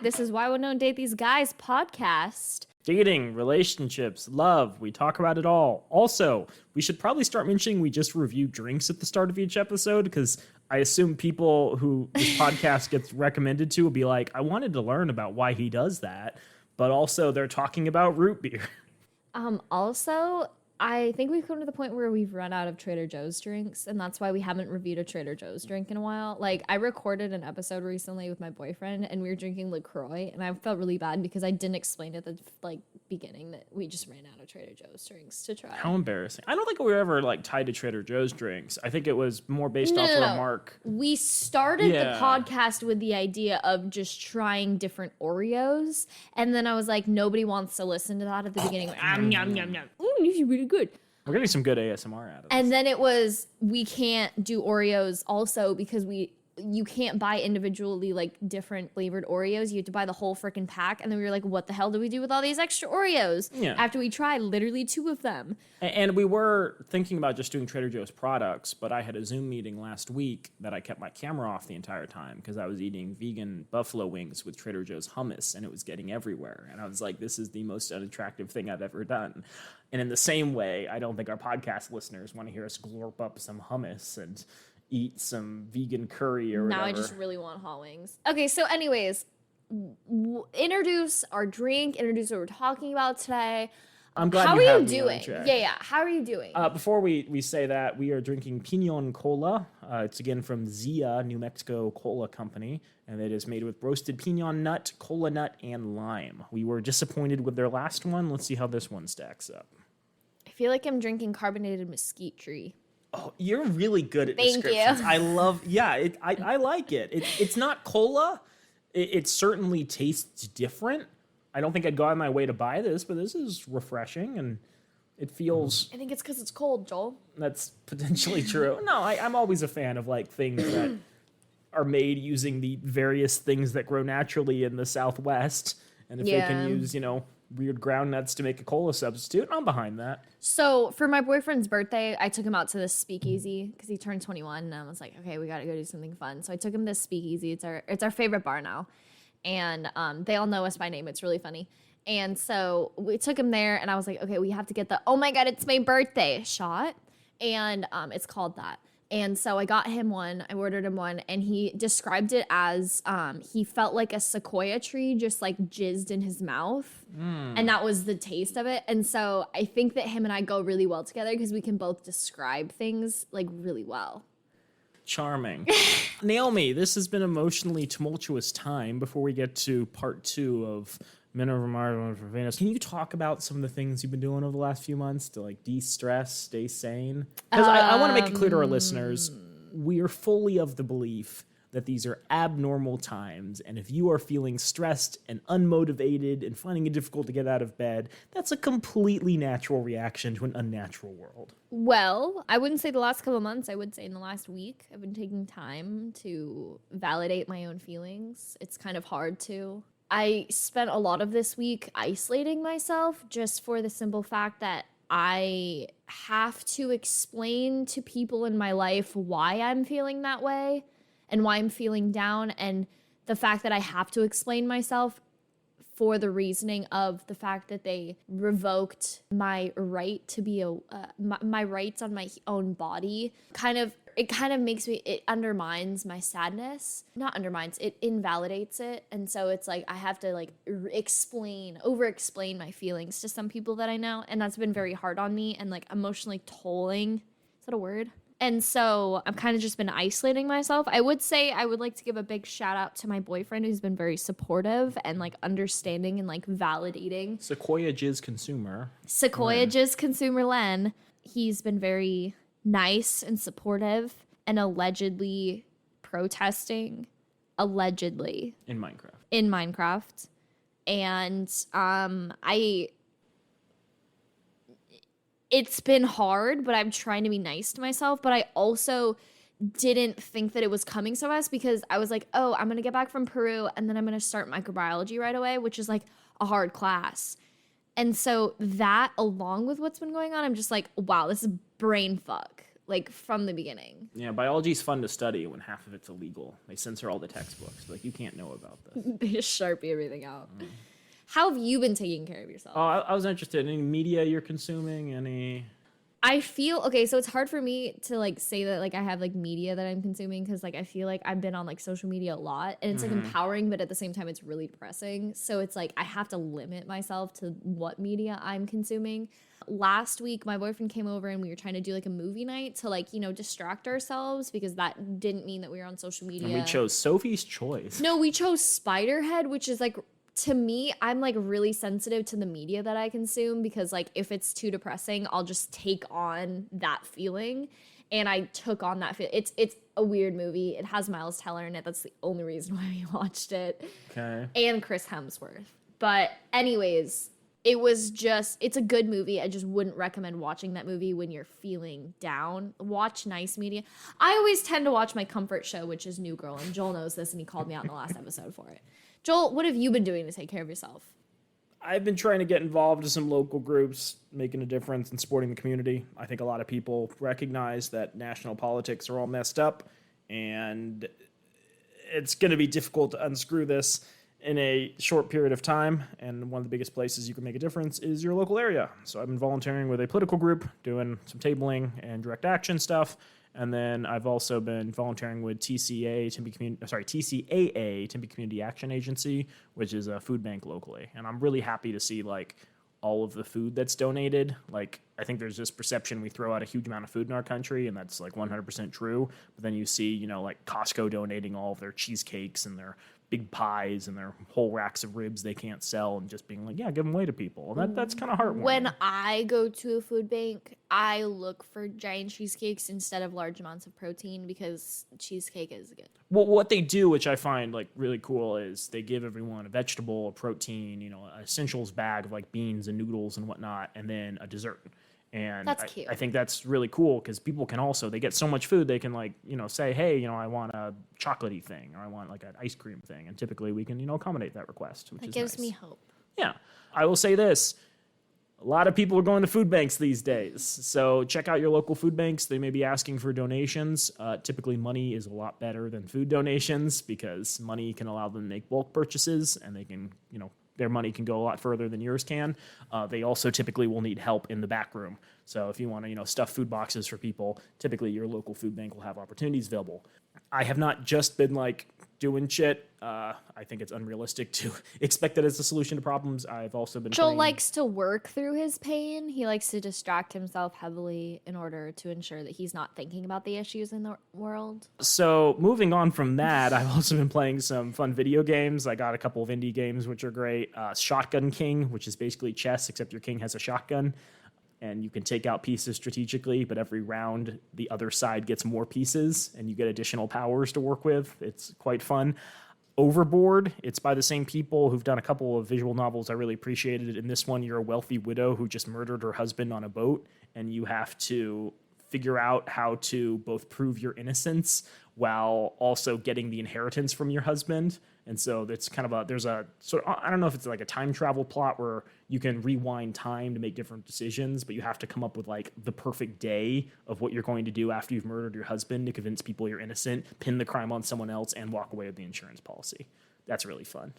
This is Why We Don't Date These Guys podcast. Dating, relationships, love, we talk about it all. Also, we should probably start mentioning we just review drinks at the start of each episode, because I assume people who this podcast gets recommended to will be like, I wanted to learn about why he does that, but also they're talking about root beer. Also, I think we've come to the point where we've run out of Trader Joe's drinks, and that's why we haven't reviewed a Trader Joe's drink in a while. Like, I recorded an episode recently with my boyfriend, and we were drinking LaCroix, and I felt really bad because I didn't explain at the beginning that we just ran out of Trader Joe's drinks to try. How embarrassing. I don't think we were ever tied to Trader Joe's drinks. I think it was more based off of a mark. We started the podcast with the idea of just trying different Oreos, and then I was like, nobody wants to listen to that at the beginning. Yum, yum, yum, yum. Ooh, this is really good. We're getting some good ASMR out of this. And then it was, we can't do Oreos also because you can't buy individually different flavored Oreos. You have to buy the whole freaking pack. And then we were like, what the hell do we do with all these extra Oreos? Yeah. After we tried literally 2 of them. And we were thinking about just doing Trader Joe's products, but I had a Zoom meeting last week that I kept my camera off the entire time because I was eating vegan buffalo wings with Trader Joe's hummus, and it was getting everywhere. And I was like, this is the most unattractive thing I've ever done. And in the same way, I don't think our podcast listeners want to hear us glorp up some hummus and eat some vegan curry or whatever. Now I just really want hot wings. Okay, so anyways, introduce our drink, introduce what we're talking about today. I'm glad How you have are you me on doing? track. Yeah. How are you doing? Before we say that, we are drinking Pinon Cola. It's again from Zia, New Mexico Cola Company, and it is made with roasted pinon nut, cola nut, and lime. We were disappointed with their last one. Let's see how this one stacks up. I feel like I'm drinking carbonated mesquite tree. Oh, you're really good at Thank descriptions. you. I love, I like it. It's not cola. It certainly tastes different. I don't think I'd go out of my way to buy this, but this is refreshing, and it feels... I think it's because it's cold, Joel. That's potentially true. No, I'm always a fan of things that are made using the various things that grow naturally in the Southwest, and if they can use, weird ground nuts to make a cola substitute, I'm behind that. So for my boyfriend's birthday, I took him out to this speakeasy because he turned 21, and I was like, okay, we got to go do something fun. So I took him to this speakeasy. It's our favorite bar now, and they all know us by name. It's really funny. And so we took him there, and I was like, okay, we have to get the oh my god, it's my birthday shot, and it's called that. And so I got him one, I ordered him one, and he described it as he felt like a sequoia tree just jizzed in his mouth. And that was the taste of it. And so I think that him and I go really well together because we can both describe things really well. Charming. Naomi, this has been an emotionally tumultuous time. Before we get to part 2 of Men Over Mars, Women Over Venus, can you talk about some of the things you've been doing over the last few months to de-stress, stay sane? Because I want to make it clear to our listeners, we are fully of the belief that these are abnormal times, and if you are feeling stressed and unmotivated and finding it difficult to get out of bed, that's a completely natural reaction to an unnatural world. Well, I wouldn't say the last couple of months. I would say in the last week, I've been taking time to validate my own feelings. It's kind of hard to. I spent a lot of this week isolating myself just for the simple fact that I have to explain to people in my life why I'm feeling that way and why I'm feeling down, and the fact that I have to explain myself for the reasoning of the fact that they revoked my right to be my rights on my own body. It kind of makes me, it undermines my sadness. Not undermines, it invalidates it. And so it's I have to over-explain my feelings to some people that I know. And that's been very hard on me and emotionally tolling. Is that a word? And so I've kind of just been isolating myself. I would say I would like to give a big shout out to my boyfriend who's been very supportive and understanding and validating. Sequoia Jizz Consumer. Jizz Consumer Len. He's been very nice and supportive and allegedly protesting. Allegedly. In Minecraft. And it's been hard, but I'm trying to be nice to myself. But I also didn't think that it was coming so fast because I was like, oh, I'm going to get back from Peru and then I'm going to start microbiology right away, which is a hard class. And so that, along with what's been going on, I'm just wow, this is brain fuck. like from the beginning. Yeah, biology's fun to study when half of it's illegal. They censor all the textbooks. Like, you can't know about this. They just Sharpie everything out. How have you been taking care of yourself? Oh, I was interested in any media you're consuming, any... I feel okay, so it's hard for me to like say that like I have like media that I'm consuming because like I feel like I've been on like social media a lot and it's like empowering, but at the same time it's really depressing. So it's like I have to limit myself to what media I'm consuming. Last week my boyfriend came over and we were trying to do like a movie night to like, you know, distract ourselves because that didn't mean that we were on social media. And we chose Sophie's Choice. No, we chose Spiderhead, which is like, to me, I'm like really sensitive to the media that I consume because like if it's too depressing, I'll just take on that feeling. And I took on that feel. It's a weird movie. It has Miles Teller in it. That's the only reason why we watched it. Okay. And Chris Hemsworth. But anyways, it's a good movie. I just wouldn't recommend watching that movie when you're feeling down. Watch nice media. I always tend to watch my comfort show, which is New Girl, and Joel knows this and he called me out in the last episode for it. Joel, what have you been doing to take care of yourself? I've been trying to get involved in some local groups, making a difference and supporting the community. I think a lot of people recognize that national politics are all messed up, and it's going to be difficult to unscrew this in a short period of time. And one of the biggest places you can make a difference is your local area. So I've been volunteering with a political group, doing some tabling and direct action stuff. And then I've also been volunteering with TCAA, Tempe Community Action Agency, which is a food bank locally. And I'm really happy to see like all of the food that's donated. Like, I think there's this perception we throw out a huge amount of food in our country, and that's like 100% true. But then you see, you know, like Costco donating all of their cheesecakes and their big pies and their whole racks of ribs they can't sell, and just being like, yeah, give them away to people. That's kind of heartwarming. When I go to a food bank, I look for giant cheesecakes instead of large amounts of protein because cheesecake is good. Well, what they do, which I find like really cool, is they give everyone a vegetable, a protein, you know, an essentials bag of like beans and noodles and whatnot, and then a dessert. And That's cute. I think that's really cool because people can also, they get so much food, they can like, you know, say, hey, you know, I want a chocolatey thing or I want like an ice cream thing. And typically we can, you know, accommodate that request, which is nice. It gives me hope. Yeah. I will say this. A lot of people are going to food banks these days. So check out your local food banks. They may be asking for donations. Typically money is a lot better than food donations because money can allow them to make bulk purchases and they can, you know, their money can go a lot further than yours can. They also typically will need help in the back room. So if you want to, you know, stuff food boxes for people, typically your local food bank will have opportunities available. I have not just been like doing shit. I think it's unrealistic to expect that as a solution to problems. I've also been Joel likes to work through his pain. He likes to distract himself heavily in order to ensure that he's not thinking about the issues in the world. So moving on from that, I've also been playing some fun video games. I got a couple of indie games, which are great. Shotgun King, which is basically chess, except your king has a shotgun. And you can take out pieces strategically, but every round the other side gets more pieces and you get additional powers to work with. It's quite fun. Overboard, it's by the same people who've done a couple of visual novels I really appreciated. In this one, you're a wealthy widow who just murdered her husband on a boat, and you have to figure out how to both prove your innocence while also getting the inheritance from your husband. And so it's kind of there's a sort of, I don't know if it's like a time travel plot where you can rewind time to make different decisions, but you have to come up with like the perfect day of what you're going to do after you've murdered your husband to convince people you're innocent, pin the crime on someone else, and walk away with the insurance policy. That's really fun.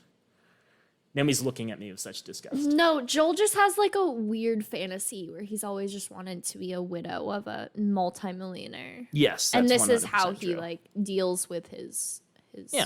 Naomi's looking at me with such disgust. No, Joel just has like a weird fantasy where he's always just wanted to be a widow of a multimillionaire. Yes. And this is how he true. like deals with his Yeah.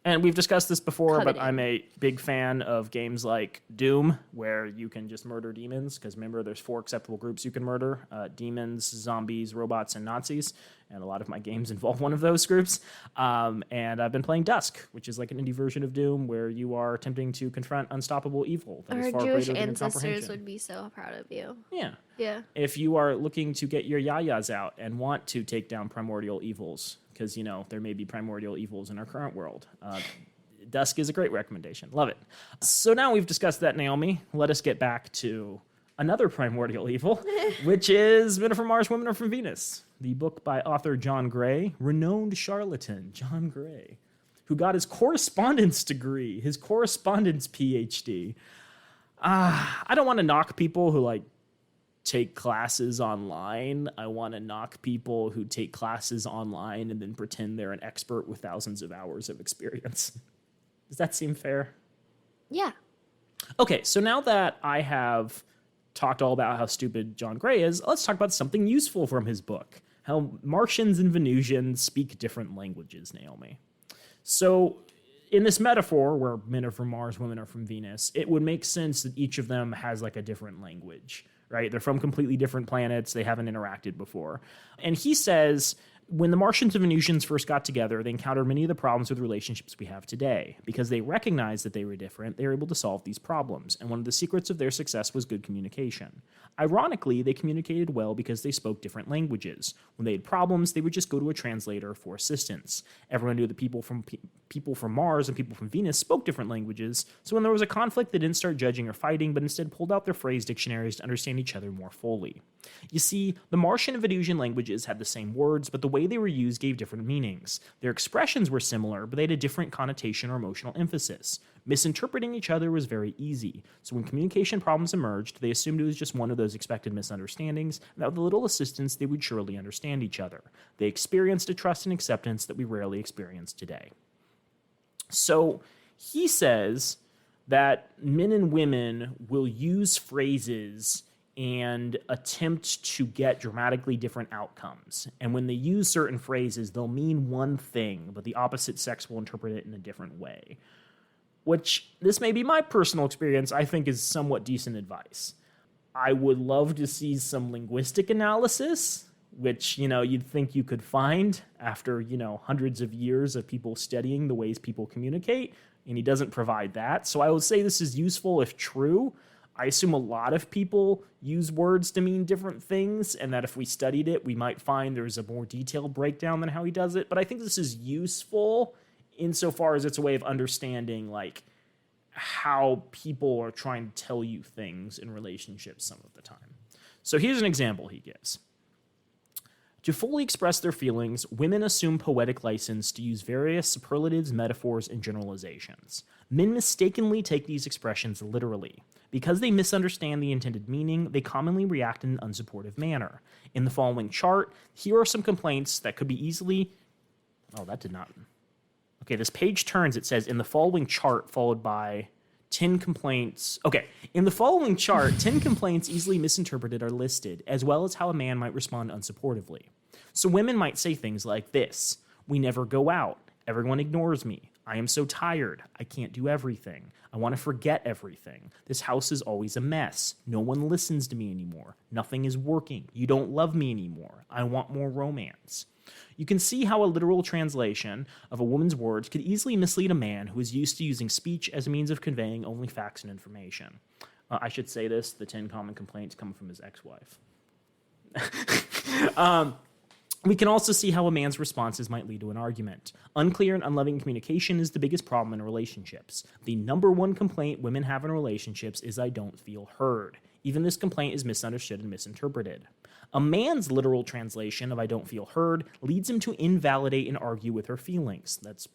And we've discussed this before, coveting. but I'm a big fan of games like Doom, where you can just murder demons, because remember, there's 4 acceptable groups you can murder: demons, zombies, robots, and Nazis. And a lot of my games involve one of those groups. And I've been playing Dusk, which is like an indie version of Doom, where you are attempting to confront unstoppable evil that is Our far Jewish greater than your ancestors comprehension. would be so proud of you. Yeah. Yeah. If you are looking to get your yayas out and want to take down primordial evils, because, you know, there may be primordial evils in our current world, Dusk is a great recommendation. Love it. So now we've discussed that, Naomi. Let us get back to another primordial evil, which is Men Are From Mars, Women Are From Venus, the book by author John Gray, renowned charlatan John Gray, who got his correspondence degree, his correspondence PhD. I don't want to knock people who like take classes online. I want to knock people who take classes online and then pretend they're an expert with thousands of hours of experience. Does that seem fair? Yeah. Okay, so now that I have talked all about how stupid John Gray is, let's talk about something useful from his book. How Martians and Venusians speak different languages, Naomi. So in this metaphor, where men are from Mars, women are from Venus, it would make sense that each of them has like a different language, right? They're from completely different planets. They haven't interacted before. And he says, when the Martians and Venusians first got together, they encountered many of the problems with relationships we have today. Because they recognized that they were different, they were able to solve these problems. And one of the secrets of their success was good communication. Ironically, they communicated well because they spoke different languages. When they had problems, they would just go to a translator for assistance. Everyone knew that people from Mars and people from Venus spoke different languages, so when there was a conflict, they didn't start judging or fighting, but instead pulled out their phrase dictionaries to understand each other more fully. You see, the Martian and Venusian languages had the same words, but the way they were used gave different meanings. Their expressions were similar, but they had a different connotation or emotional emphasis. Misinterpreting each other was very easy, so when communication problems emerged, they assumed it was just one of those expected misunderstandings, and that with a little assistance, they would surely understand each other. They experienced a trust and acceptance that we rarely experience today. So he says that men and women will use phrases and attempt to get dramatically different outcomes. And when they use certain phrases, they'll mean one thing, but the opposite sex will interpret it in a different way. Which, this may be my personal experience, I think is somewhat decent advice. I would love to see some linguistic analysis, which, you'd think you could find after, hundreds of years of people studying the ways people communicate, and he doesn't provide that. So I would say this is useful if true. I assume a lot of people use words to mean different things, and that if we studied it, we might find there's a more detailed breakdown than how he does it. But I think this is useful insofar as it's a way of understanding, like, how people are trying to tell you things in relationships some of the time. So here's an example he gives. To fully express their feelings, women assume poetic license to use various superlatives, metaphors, and generalizations. Men mistakenly take these expressions literally. Because they misunderstand the intended meaning, they commonly react in an unsupportive manner. In the following chart, here are some complaints that could be easily... Oh, that did not... Okay, this page turns, it says, in the following chart, followed by 10 complaints. Okay, in the following chart, 10 complaints easily misinterpreted are listed, as well as how a man might respond unsupportively. So women might say things like this: we never go out, everyone ignores me, I am so tired, I can't do everything, I want to forget everything, this house is always a mess, no one listens to me anymore, nothing is working, you don't love me anymore, I want more romance. You can see how a literal translation of a woman's words could easily mislead a man who is used to using speech as a means of conveying only facts and information. I should say this, the 10 common complaints come from his ex-wife. We can also see how a man's responses might lead to an argument. Unclear and unloving communication is the biggest problem in relationships. The number one complaint women have in relationships is I don't feel heard. Even this complaint is misunderstood and misinterpreted. A man's literal translation of I don't feel heard leads him to invalidate and argue with her feelings. That's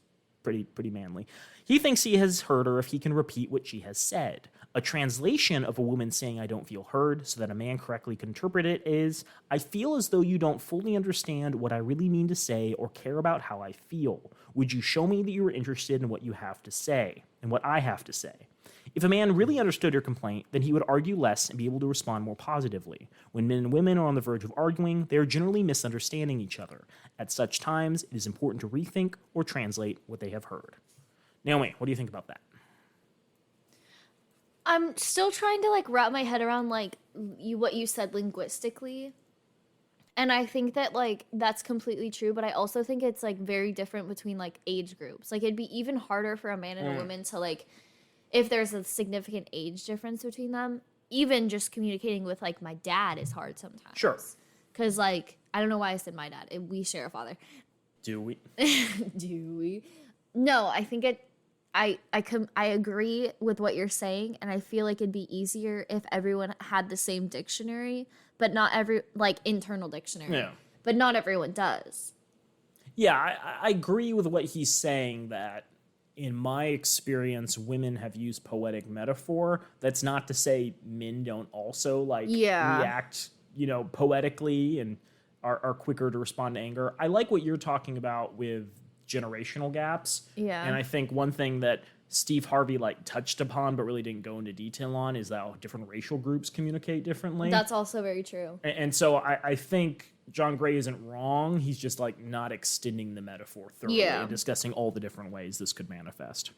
pretty manly. He thinks he has heard her if he can repeat what she has said. A translation of a woman saying I don't feel heard so that a man correctly can interpret it is, I feel as though you don't fully understand what I really mean to say or care about how I feel. Would you show me that you are interested in what you have to say and what I have to say? If a man really understood your complaint, then he would argue less and be able to respond more positively. When men and women are on the verge of arguing, they are generally misunderstanding each other. At such times, it is important to rethink or translate what they have heard. Naomi, what do you think about that? I'm still trying to wrap my head around what you said linguistically. And I think that that's completely true, but I also think it's very different between age groups. It'd be even harder for a man and a woman to if there's a significant age difference between them, even just communicating with my dad is hard sometimes. Sure. Cuz I don't know why I said my dad. We share a father. Do we? Do we? No, I think I agree with what you're saying, and I feel like it'd be easier if everyone had the same dictionary, but not every internal dictionary. Yeah. But not everyone does. Yeah, I agree with what he's saying, that in my experience, women have used poetic metaphor. That's not to say men don't also react, poetically and are quicker to respond to anger. I like what you're talking about with generational gaps. Yeah. And I think one thing that Steve Harvey touched upon but really didn't go into detail on is how different racial groups communicate differently. That's also very true. And so I think John Gray isn't wrong. He's just not extending the metaphor thoroughly and discussing all the different ways this could manifest.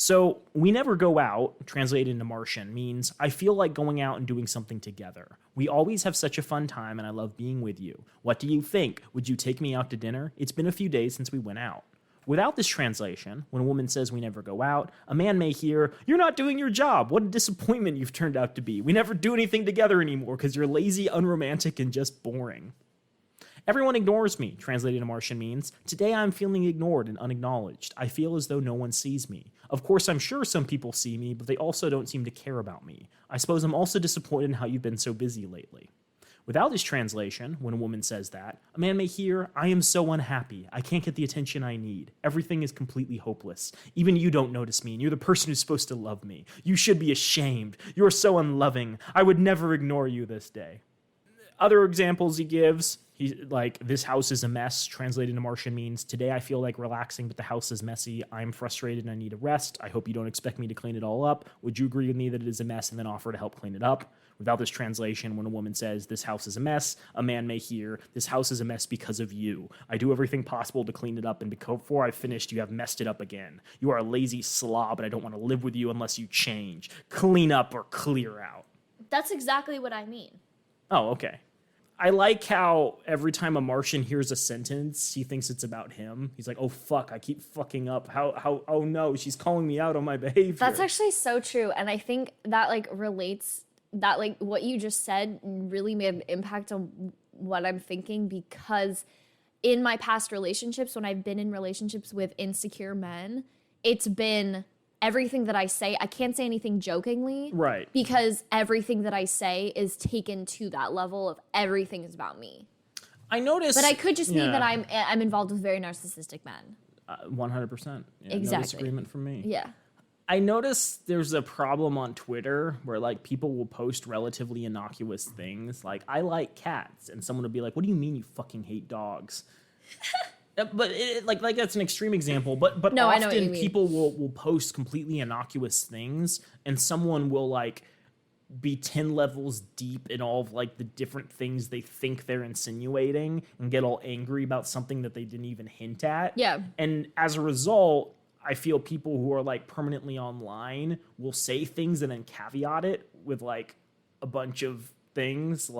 So we never go out, translated into Martian, means I feel like going out and doing something together. We always have such a fun time and I love being with you. What do you think? Would you take me out to dinner? It's been a few days since we went out. Without this translation, when a woman says we never go out, a man may hear, you're not doing your job. What a disappointment you've turned out to be. We never do anything together anymore because you're lazy, unromantic, and just boring. Everyone ignores me, translated to Martian means, today I'm feeling ignored and unacknowledged. I feel as though no one sees me. Of course, I'm sure some people see me, but they also don't seem to care about me. I suppose I'm also disappointed in how you've been so busy lately. Without this translation, when a woman says that, a man may hear, I am so unhappy. I can't get the attention I need. Everything is completely hopeless. Even you don't notice me, and you're the person who's supposed to love me. You should be ashamed. You're so unloving. I would never ignore you this day. Other examples he gives, this house is a mess, translated into Martian means, today I feel like relaxing, but the house is messy. I'm frustrated and I need a rest. I hope you don't expect me to clean it all up. Would you agree with me that it is a mess and then offer to help clean it up? Without this translation, when a woman says, this house is a mess, a man may hear, this house is a mess because of you. I do everything possible to clean it up, and before I've finished, you have messed it up again. You are a lazy slob, and I don't want to live with you unless you change. Clean up or clear out. That's exactly what I mean. Oh, okay. I like how every time a Martian hears a sentence, he thinks it's about him. He's like, oh, fuck, I keep fucking up. Oh, no, she's calling me out on my behavior. That's actually so true. And I think that, relates, that, what you just said really made an impact on what I'm thinking, because in my past relationships, when I've been in relationships with insecure men, it's been everything that I say. I can't say anything jokingly. Right. Because everything that I say is taken to that level of everything is about me. I noticed. But I could just mean that I'm involved with very narcissistic men. 100%. Yeah, exactly. No disagreement from me. Yeah. I noticed there's a problem on Twitter where people will post relatively innocuous things like, I like cats. And someone will be like, what do you mean you fucking hate dogs? But that's an extreme example. But no, often people will post completely innocuous things and someone will be 10 levels deep in all of the different things they think they're insinuating and get all angry about something that they didn't even hint at. Yeah. And as a result, I feel people who are permanently online will say things and then caveat it with a bunch of things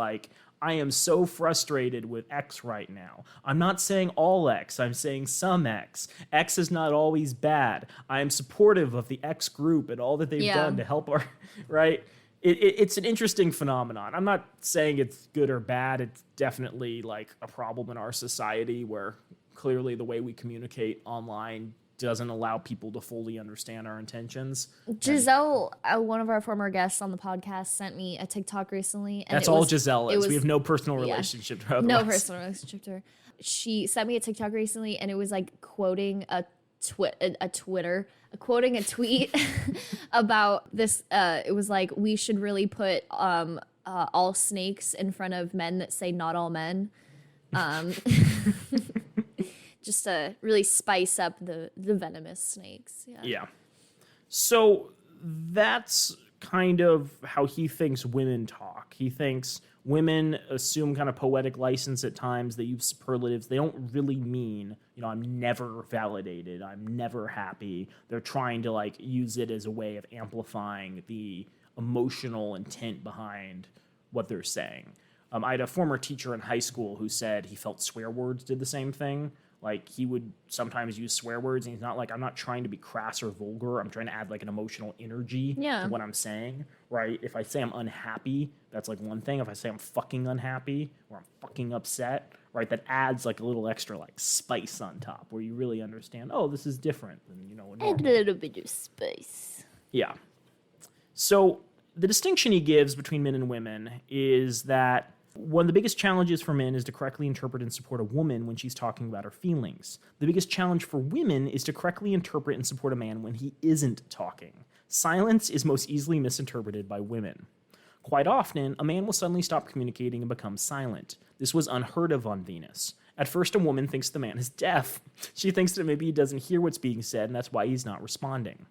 I am so frustrated with X right now. I'm not saying all X, I'm saying some X. X is not always bad. I am supportive of the X group and all that they've done to help our, right? It's an interesting phenomenon. I'm not saying it's good or bad. It's definitely a problem in our society where clearly the way we communicate online doesn't allow people to fully understand our intentions. Giselle, one of our former guests on the podcast, sent me a TikTok recently. And that's all Giselle is. We have no personal relationship to her. No personal relationship to her. She sent me a TikTok recently, and it was quoting a tweet about this. It was we should really put all snakes in front of men that say not all men. Just to really spice up the venomous snakes. Yeah. So that's kind of how he thinks women talk. He thinks women assume kind of poetic license at times. They use superlatives. They don't really mean, I'm never validated. I'm never happy. They're trying to use it as a way of amplifying the emotional intent behind what they're saying. I had a former teacher in high school who said he felt swear words did the same thing. He would sometimes use swear words, and he's not I'm not trying to be crass or vulgar. I'm trying to add an emotional energy to what I'm saying, right? If I say I'm unhappy, that's one thing. If I say I'm fucking unhappy or I'm fucking upset, right, that adds a little extra spice on top where you really understand, oh, this is different than, a little bit of spice. Yeah. So the distinction he gives between men and women is that One of the biggest challenges for men is to correctly interpret and support a woman when she's talking about her feelings. The biggest challenge for women is to correctly interpret and support a man when he isn't talking. Silence is most easily misinterpreted by women. Quite often, a man will suddenly stop communicating and become silent. This was unheard of on Venus. At first, a woman thinks the man is deaf. She thinks that maybe he doesn't hear what's being said, and that's why he's not responding.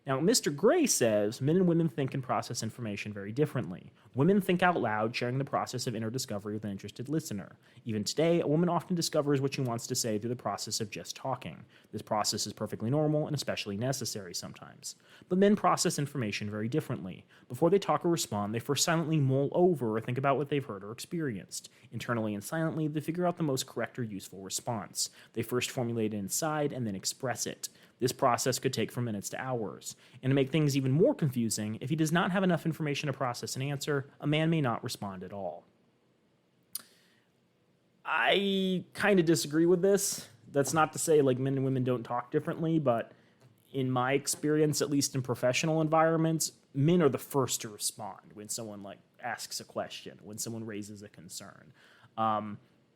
Now, Mr. Gray says men and women think and process information very differently. Women think out loud, sharing the process of inner discovery with an interested listener. Even today, a woman often discovers what she wants to say through the process of just talking. This process is perfectly normal and especially necessary sometimes. But men process information very differently. Before they talk or respond, they first silently mull over or think about what they've heard or experienced. Internally and silently, they figure out the most correct or useful response. They first formulate it inside and then express it. This process could take from minutes to hours. And to make things even more confusing, if he does not have enough information to process an answer, a man may not respond at all. I kind of disagree with this. That's not to say like men and women don't talk differently, but in my experience, at least in professional environments, men are the first to respond when someone like asks a question, when someone raises a concern.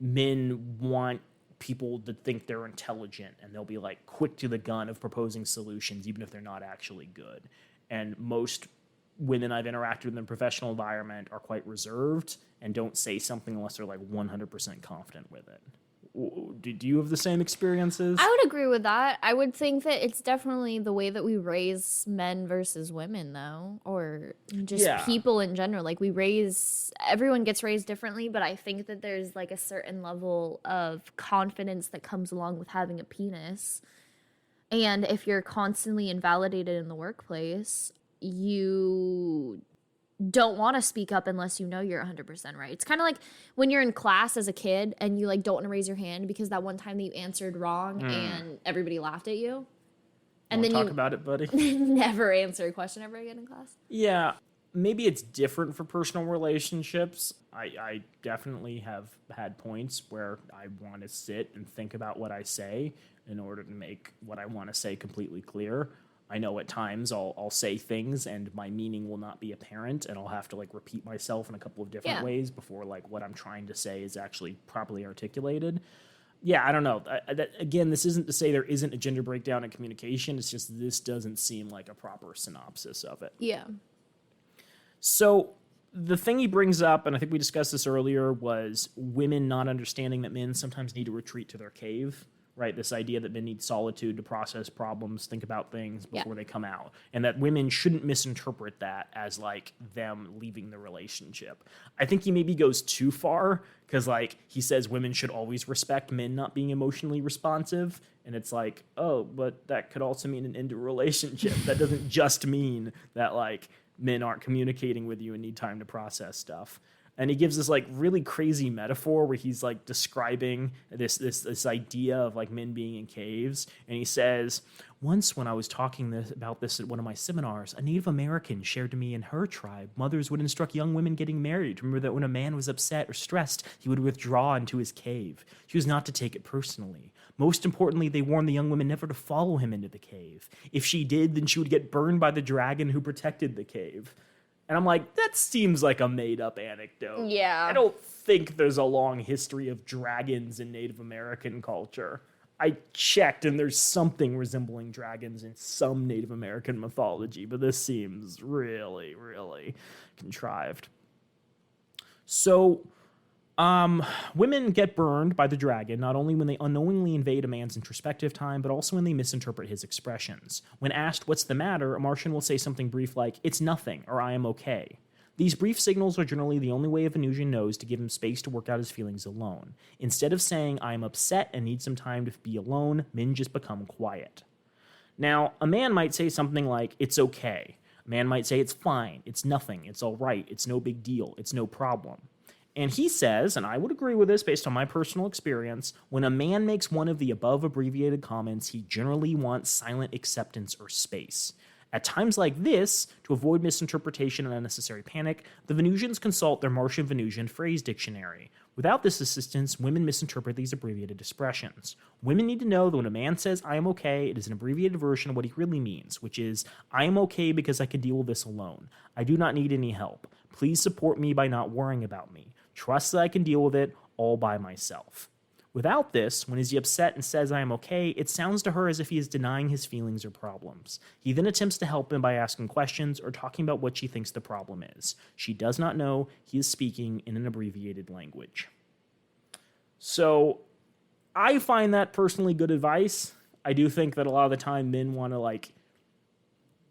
Men want people to think they're intelligent, and they'll be like quick to the gun of proposing solutions, even if they're not actually good. And most women I've interacted with in the professional environment are quite reserved and don't say something unless they're like 100% confident with it. Do you have the same experiences? I would agree with that. I would think that it's definitely the way that we raise men versus women, though, or just people in general. Like everyone gets raised differently, but I think that there's like a certain level of confidence that comes along with having a penis. And if you're constantly invalidated in the workplace, you don't want to speak up unless you know you're 100% right. It's kind of like when you're in class as a kid and you like don't want to raise your hand because that one time that you answered wrong and everybody laughed at you. And then talk about it, buddy. Never answer a question ever again in class. Yeah, maybe it's different for personal relationships. I definitely have had points where I want to sit and think about what I say in order to make what I want to say completely clear. I know at times I'll say things and my meaning will not be apparent, and I'll have to like repeat myself in a couple of different ways before like what I'm trying to say is actually properly articulated. Yeah, I don't know. Again, this isn't to say there isn't a gender breakdown in communication. It's just this doesn't seem like a proper synopsis of it. Yeah. So the thing he brings up, and I think we discussed this earlier, was women not understanding that men sometimes need to retreat to their cave. Right, this idea that men need solitude to process problems, think about things before they come out, and that women shouldn't misinterpret that as like them leaving the relationship. I think he maybe goes too far because like he says women should always respect men not being emotionally responsive, and it's like, oh, but that could also mean an end to a relationship. That doesn't just mean that like men aren't communicating with you and need time to process stuff. And he gives this like really crazy metaphor where he's like describing this idea of like men being in caves. And he says, once when I was talking about this at one of my seminars, a Native American shared to me in her tribe, mothers would instruct young women getting married to remember that when a man was upset or stressed, he would withdraw into his cave. She was not to take it personally. Most importantly, they warned the young women never to follow him into the cave. If she did, then she would get burned by the dragon who protected the cave. And I'm like, that seems like a made-up anecdote. Yeah. I don't think there's a long history of dragons in Native American culture. I checked, and there's something resembling dragons in some Native American mythology, but this seems really, really contrived. So, women get burned by the dragon not only when they unknowingly invade a man's introspective time, but also when they misinterpret his expressions. When asked what's the matter, a Martian will say something brief like, it's nothing, or I am okay. These brief signals are generally the only way a Venusian knows to give him space to work out his feelings alone. Instead of saying, I am upset and need some time to be alone, men just become quiet. Now, a man might say something like, it's okay. A man might say, it's fine, it's nothing, it's all right, it's no big deal, it's no problem. And he says, and I would agree with this based on my personal experience, when a man makes one of the above abbreviated comments, he generally wants silent acceptance or space. At times like this, to avoid misinterpretation and unnecessary panic, the Venusians consult their Martian-Venusian phrase dictionary. Without this assistance, women misinterpret these abbreviated expressions. Women need to know that when a man says, I am okay, it is an abbreviated version of what he really means, which is, I am okay because I can deal with this alone. I do not need any help. Please support me by not worrying about me. Trust that I can deal with it all by myself. Without this, when he's upset and says I am okay, it sounds to her as if he is denying his feelings or problems. He then attempts to help him by asking questions or talking about what she thinks the problem is. She does not know he is speaking in an abbreviated language. So I find that personally good advice. I do think that a lot of the time men want to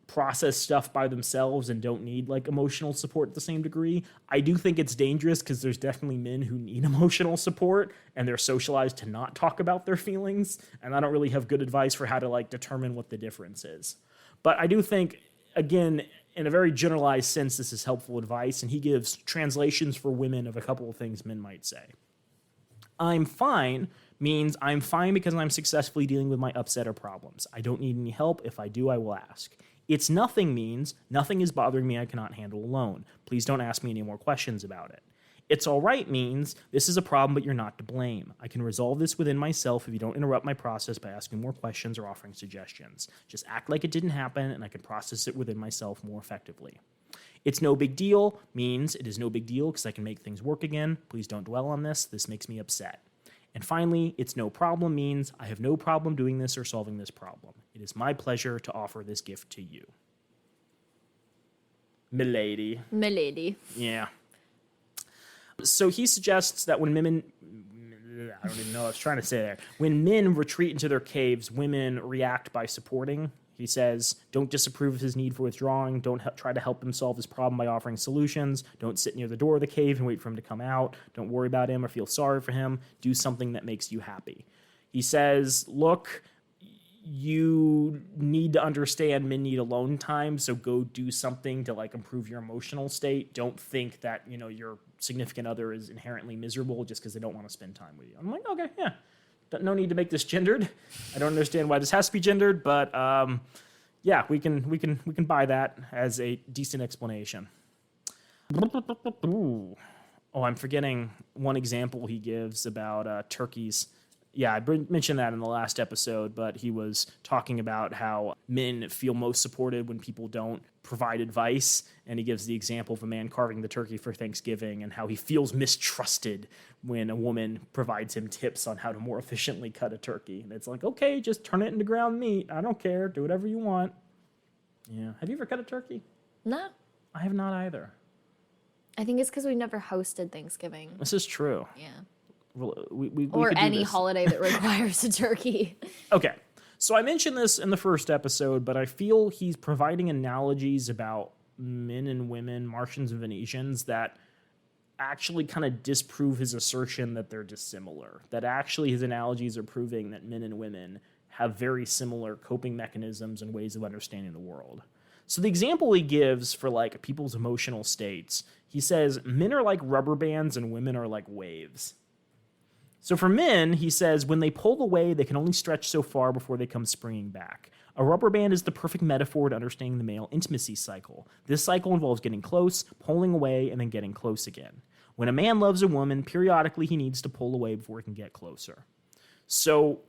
process stuff by themselves and don't need emotional support to the same degree. I do think it's dangerous because there's definitely men who need emotional support and they're socialized to not talk about their feelings. And I don't really have good advice for how to determine what the difference is. But I do think, again, in a very generalized sense, this is helpful advice. And he gives translations for women of a couple of things men might say. I'm fine means I'm fine because I'm successfully dealing with my upset or problems. I don't need any help. If I do, I will ask. It's nothing means nothing is bothering me I cannot handle alone. Please don't ask me any more questions about it. It's all right means this is a problem, but you're not to blame. I can resolve this within myself if you don't interrupt my process by asking more questions or offering suggestions. Just act like it didn't happen and I can process it within myself more effectively. It's no big deal means it is no big deal because I can make things work again. Please don't dwell on this. This makes me upset. And finally, it's no problem means I have no problem doing this or solving this problem. It is my pleasure to offer this gift to you. Milady. Milady. Yeah. So he suggests that when women, I don't even know what I was trying to say there. When men retreat into their caves, women react by supporting. He says, don't disapprove of his need for withdrawing. Don't try to help him solve his problem by offering solutions. Don't sit near the door of the cave and wait for him to come out. Don't worry about him or feel sorry for him. Do something that makes you happy. He says, look, you need to understand men need alone time, so go do something to improve your emotional state. Don't think that, your significant other is inherently miserable just because they don't want to spend time with you. I'm like, okay, yeah. No need to make this gendered. I don't understand why this has to be gendered, but yeah, we can buy that as a decent explanation. Oh, I'm forgetting one example he gives about turkeys. Yeah, I mentioned that in the last episode, but he was talking about how men feel most supported when people don't provide advice, and he gives the example of a man carving the turkey for Thanksgiving and how he feels mistrusted when a woman provides him tips on how to more efficiently cut a turkey. And it's like, okay, just turn it into ground meat. I don't care. Do whatever you want. Yeah. Have you ever cut a turkey? No. I have not either. I think it's because we never hosted Thanksgiving. This is true. Yeah. We or could do any this. holiday that requires a turkey. Okay. So I mentioned this in the first episode, but I feel he's providing analogies about men and women, Martians and Venetians, that actually kind of disprove his assertion that they're dissimilar. That actually his analogies are proving that men and women have very similar coping mechanisms and ways of understanding the world. So the example he gives for people's emotional states, he says men are like rubber bands and women are like waves. So for men, he says, when they pull away, they can only stretch so far before they come springing back. A rubber band is the perfect metaphor to understanding the male intimacy cycle. This cycle involves getting close, pulling away, and then getting close again. When a man loves a woman, periodically he needs to pull away before he can get closer. So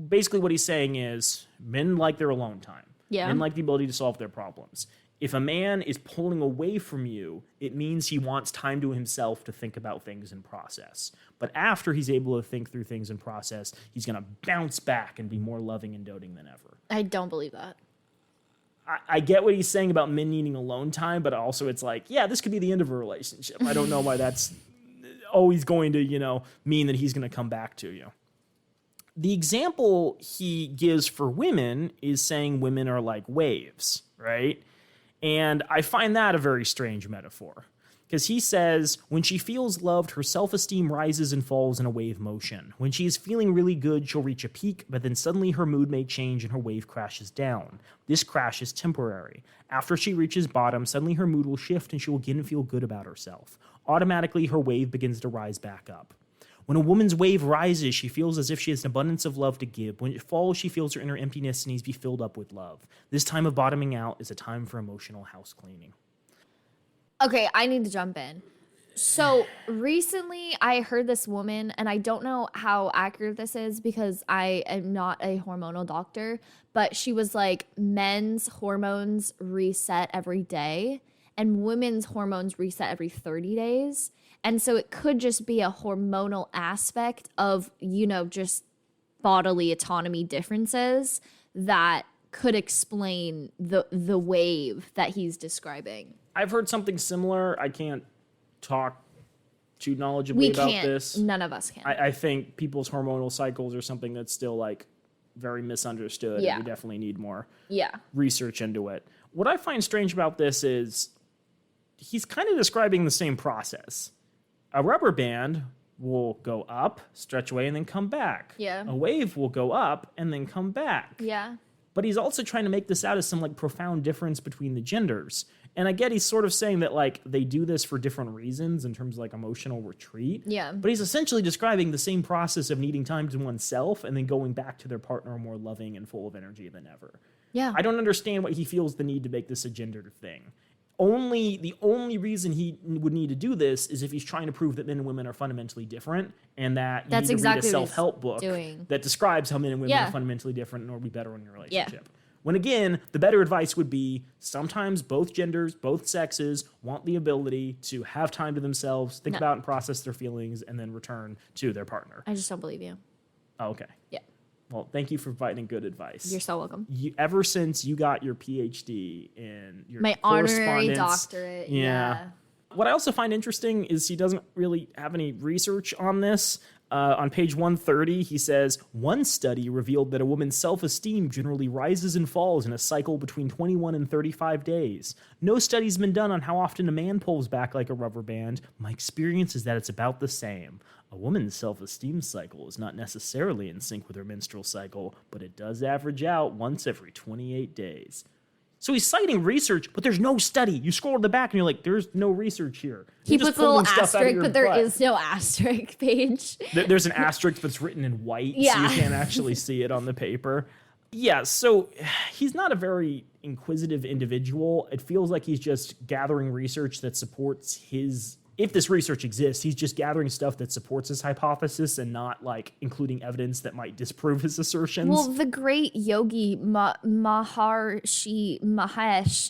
basically what he's saying is men like their alone time. Yeah. Men like the ability to solve their problems. If a man is pulling away from you, it means he wants time to himself to think about things and process. But after he's able to think through things and process, he's going to bounce back and be more loving and doting than ever. I don't believe that. I get what he's saying about men needing alone time, but also it's yeah, this could be the end of a relationship. I don't know why that's always going to, mean that he's going to come back to you. The example he gives for women is saying women are like waves, right? And I find that a very strange metaphor. Because he says, when she feels loved, her self-esteem rises and falls in a wave motion. When she is feeling really good, she'll reach a peak, but then suddenly her mood may change and her wave crashes down. This crash is temporary. After she reaches bottom, suddenly her mood will shift and she will again feel good about herself. Automatically, her wave begins to rise back up. When a woman's wave rises, she feels as if she has an abundance of love to give. When it falls, she feels her inner emptiness and needs to be filled up with love. This time of bottoming out is a time for emotional house cleaning. Okay, I need to jump in. So recently I heard this woman, and I don't know how accurate this is because I am not a hormonal doctor, but she was like, men's hormones reset every day and women's hormones reset every 30 days. And so it could just be a hormonal aspect of, just bodily autonomy differences that could explain the wave that he's describing. I've heard something similar. I can't talk too knowledgeably about this. None of us can. I think people's hormonal cycles are something that's still like very misunderstood. Yeah. And we definitely need more Yeah. research into it. What I find strange about this is he's kind of describing the same process. A rubber band will go up, stretch away, and then come back. Yeah. A wave will go up and then come back. Yeah. But he's also trying to make this out as some like profound difference between the genders. And I get he's sort of saying that like they do this for different reasons in terms of like emotional retreat. Yeah. But he's essentially describing the same process of needing time to oneself and then going back to their partner more loving and full of energy than ever. Yeah. I don't understand what he feels the need to make this a gendered thing. The only reason he would need to do this is if he's trying to prove that men and women are fundamentally different, and that you That's need to exactly read a what he's self-help book doing. that describes how men and women Yeah. are fundamentally different in order to be better in your relationship. When again, the better advice would be sometimes both genders, both sexes want the ability to have time to themselves, think about and process their feelings, and then return to their partner. I just don't believe you. Oh, okay. Yeah. Well, thank you for providing good advice. You're so welcome. Ever since you got your PhD in your My honorary correspondence- doctorate. Yeah. What I also find interesting is he doesn't really have any research on this. On page 130, he says, one study revealed that a woman's self-esteem generally rises and falls in a cycle between 21 and 35 days. No study's been done on how often a man pulls back like a rubber band. My experience is that it's about the same. A woman's self-esteem cycle is not necessarily in sync with her menstrual cycle, but it does average out once every 28 days. So he's citing research, but there's no study. You scroll to the back and you're like, there's no research here. He You're just puts a little pulling stuff out of asterisk, your but there butt. is no asterisk page. There's an asterisk that's written in white, so Yeah. you can't actually see it on the paper. Yeah, so he's not a very inquisitive individual. It feels like he's just gathering research that supports his... If this research exists, he's just gathering stuff that supports his hypothesis and not, like, including evidence that might disprove his assertions. Well, the great yogi Maharshi Mahesh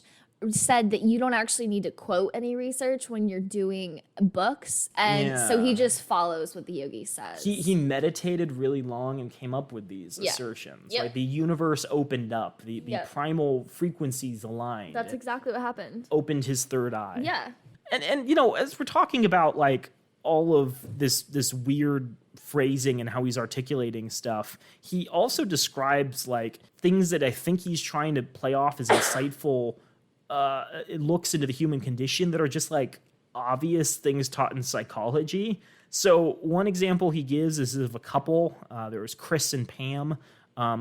said that you don't actually need to quote any research when you're doing books. And so he Yeah. just follows what the yogi says. He meditated really long and came up with these Yeah. assertions. Yep. Like, the universe opened up. The Yep. primal frequencies aligned. That's It exactly what happened. opened his third eye. Yeah. And you know, as we're talking about like all of this weird phrasing and how he's articulating stuff, he also describes like things that I think he's trying to play off as insightful looks into the human condition that are just like obvious things taught in psychology. So one example he gives is of a couple. There was Chris and Pam.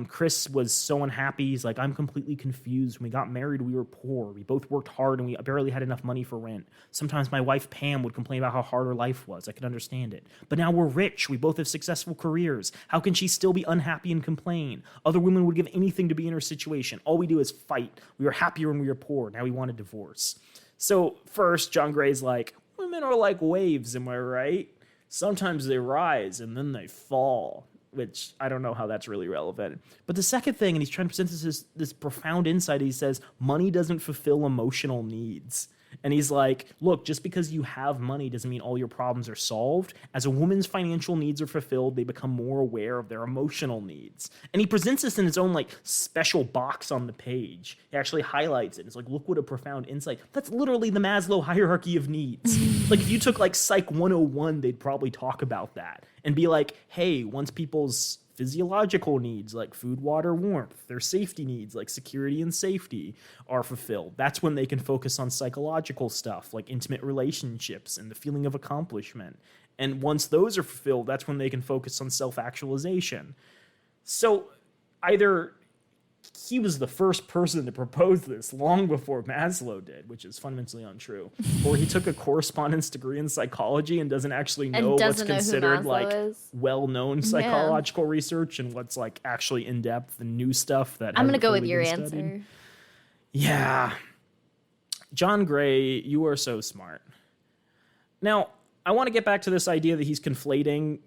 Chris was so unhappy. He's like, I'm completely confused. When we got married, we were poor. We both worked hard and we barely had enough money for rent. Sometimes my wife, Pam, would complain about how hard her life was. I could understand it. But now we're rich. We both have successful careers. How can she still be unhappy and complain? Other women would give anything to be in her situation. All we do is fight. We were happier when we were poor. Now we want a divorce. So first, John Gray's like, women are like waves, am I right? Sometimes they rise and then they fall. Which I don't know how that's really relevant. But the second thing, and he's trying to present this profound insight, he says, money doesn't fulfill emotional needs. And he's like, look, just because you have money doesn't mean all your problems are solved. As a woman's financial needs are fulfilled, they become more aware of their emotional needs. And he presents this in his own like special box on the page. He actually highlights it. It's like, look what a profound insight. That's literally the Maslow hierarchy of needs. Like if you took like Psych 101, they'd probably talk about that and be like, hey, once people's physiological needs like food, water, warmth, their safety needs like security and safety are fulfilled, that's when they can focus on psychological stuff like intimate relationships and the feeling of accomplishment. And once those are fulfilled, that's when they can focus on self-actualization. So either he was the first person to propose this long before Maslow did, which is fundamentally untrue. Or he took a correspondence degree in psychology and doesn't actually know what's doesn't know who considered Maslow like is. well-known psychological research and what's like actually in-depth and new stuff that I'm going to hasn't go with fully your been answer. studied. Yeah. John Gray, you are so smart. Now, I want to get back to this idea that he's conflating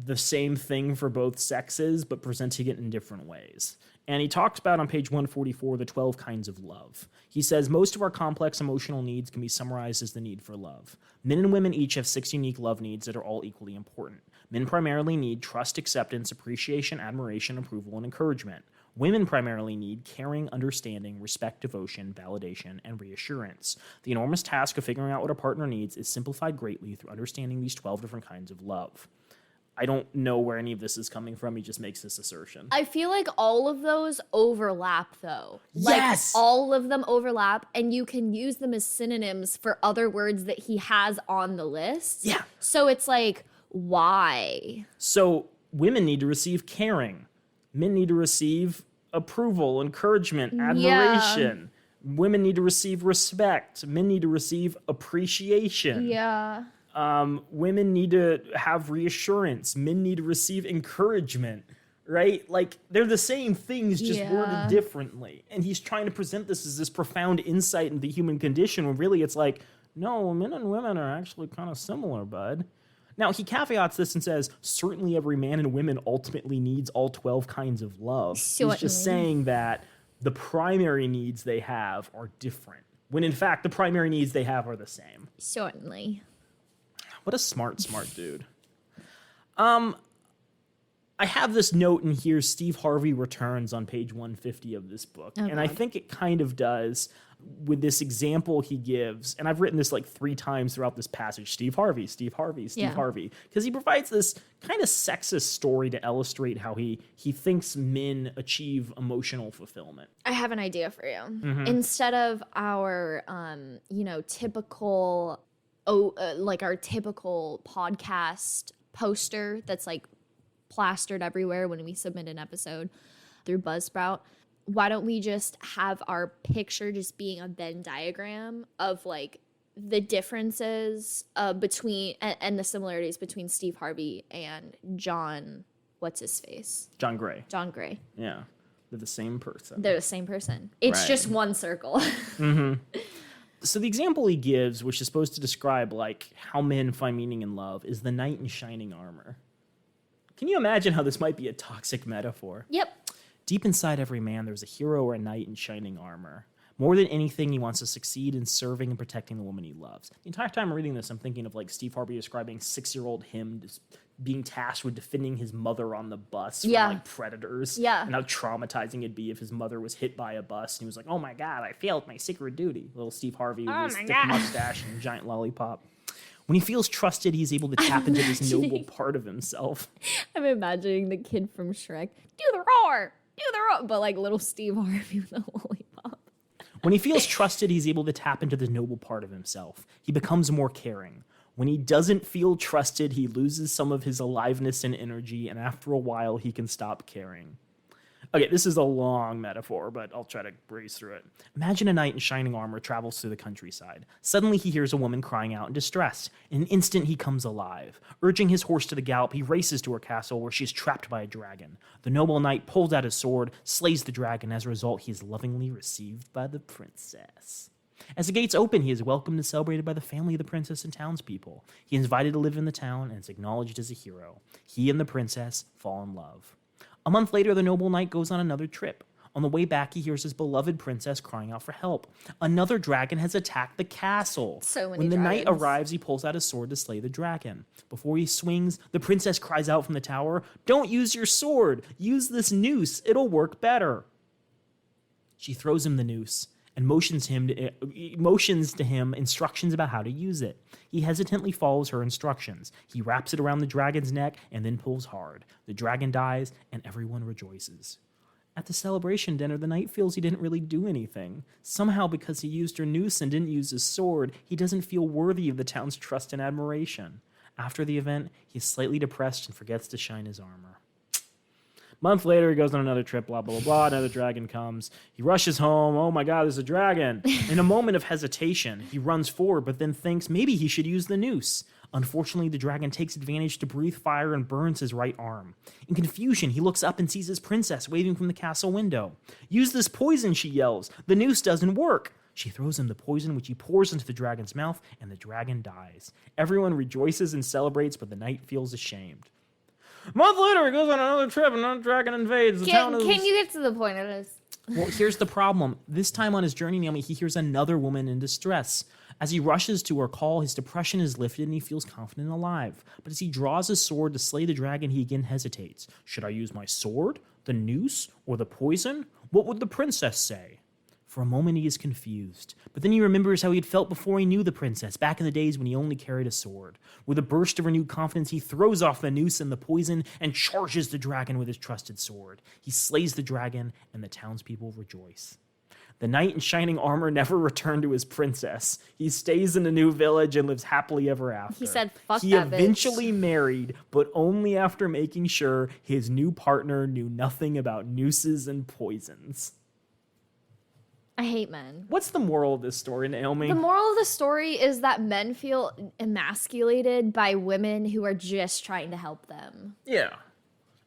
the same thing for both sexes, but presenting it in different ways. And he talks about on page 144 the 12 kinds of love. He says, most of our complex emotional needs can be summarized as the need for love. Men and women each have 6 unique love needs that are all equally important. Men primarily need trust, acceptance, appreciation, admiration, approval, and encouragement. Women primarily need caring, understanding, respect, devotion, validation, and reassurance. The enormous task of figuring out what a partner needs is simplified greatly through understanding these 12 different kinds of love. I don't know where any of this is coming from. He just makes this assertion. I feel like all of those overlap, though. Yes! Like, all of them overlap, and you can use them as synonyms for other words that he has on the list. Yeah. So it's like, why? So women need to receive caring. Men need to receive approval, encouragement, admiration. Yeah. Women need to receive respect. Men need to receive appreciation. Yeah. Women need to have reassurance. Men need to receive encouragement, right? Like, they're the same things, just worded differently. And he's trying to present this as this profound insight into the human condition, when really it's like, no, men and women are actually kind of similar, bud. Now, he caveats this and says, certainly every man and woman ultimately needs all 12 kinds of love. Certainly. He's just saying that the primary needs they have are different, when in fact the primary needs they have are the same. Certainly. What a smart dude. I have this note in here, Steve Harvey returns on page 150 of this book. Oh, and I think it kind of does with this example he gives. And I've written this like 3 times throughout this passage. Steve Harvey. Because he provides this kind of sexist story to illustrate how he thinks men achieve emotional fulfillment. I have an idea for you. Mm-hmm. Instead of our, typical, our typical podcast poster that's like plastered everywhere when we submit an episode through Buzzsprout, why don't we just have our picture just being a Venn diagram of like the differences between and the similarities between Steve Harvey and John, what's his face? John Gray. Yeah. They're the same person. It's right. just one circle. Mm-hmm. So the example he gives, which is supposed to describe like how men find meaning in love, is the knight in shining armor. Can you imagine how this might be a toxic metaphor? Yep. Deep inside every man, there's a hero or a knight in shining armor. More than anything, he wants to succeed in serving and protecting the woman he loves. The entire time I'm reading this, I'm thinking of like Steve Harvey describing 6-year-old him just being tasked with defending his mother on the bus from like predators. Yeah. And how traumatizing it'd be if his mother was hit by a bus and he was like, oh my God, I failed my sacred duty. Little Steve Harvey with his thick mustache and giant lollipop. When he feels trusted, he's able to tap into this noble part of himself. I'm imagining the kid from Shrek, do the roar, but like little Steve Harvey with a lollipop. When he feels trusted, he's able to tap into the noble part of himself. He becomes more caring. When he doesn't feel trusted, he loses some of his aliveness and energy, and after a while, he can stop caring. Okay, this is a long metaphor, but I'll try to breeze through it. Imagine a knight in shining armor travels through the countryside. Suddenly, he hears a woman crying out in distress. In an instant, he comes alive. Urging his horse to the gallop, he races to her castle where she is trapped by a dragon. The noble knight pulls out his sword, slays the dragon. As a result, he is lovingly received by the princess. As the gates open, he is welcomed and celebrated by the family of the princess and townspeople. He is invited to live in the town and is acknowledged as a hero. He and the princess fall in love. A month later, the noble knight goes on another trip. On the way back, he hears his beloved princess crying out for help. Another dragon has attacked the castle. So many When the dragons. knight arrives, he pulls out his sword to slay the dragon. Before he swings, the princess cries out from the tower, "Don't use your sword! Use this noose! It'll work better!" She throws him the noose and motions to him instructions about how to use it. He hesitantly follows her instructions. He wraps it around the dragon's neck and then pulls hard. The dragon dies, and everyone rejoices. At the celebration dinner, the knight feels he didn't really do anything. Somehow, because he used her noose and didn't use his sword, he doesn't feel worthy of the town's trust and admiration. After the event, he's slightly depressed and forgets to shine his armor. Month later, he goes on another trip, blah, blah, blah, blah. Another dragon comes. He rushes home. Oh my God, there's a dragon. In a moment of hesitation, he runs forward, but then thinks maybe he should use the noose. Unfortunately, the dragon takes advantage to breathe fire and burns his right arm. In confusion, he looks up and sees his princess waving from the castle window. "Use this poison," she yells. "The noose doesn't work." She throws him the poison, which he pours into the dragon's mouth, and the dragon dies. Everyone rejoices and celebrates, but the knight feels ashamed. A month later, he goes on another trip, and another dragon invades. Can you get to the point of this? Well, here's the problem. This time on his journey, Naomi, he hears another woman in distress. As he rushes to her call, his depression is lifted and he feels confident and alive. But as he draws his sword to slay the dragon, he again hesitates. Should I use my sword, the noose, or the poison? What would the princess say? For a moment, he is confused. But then he remembers how he had felt before he knew the princess, back in the days when he only carried a sword. With a burst of renewed confidence, he throws off the noose and the poison and charges the dragon with his trusted sword. He slays the dragon, and the townspeople rejoice. The knight in shining armor never returned to his princess. He stays in a new village and lives happily ever after. He said, fuck He that bitch. eventually married, but only after making sure his new partner knew nothing about nooses and poisons. I hate men. What's the moral of this story, Naomi? The moral of the story is that men feel emasculated by women who are just trying to help them. Yeah.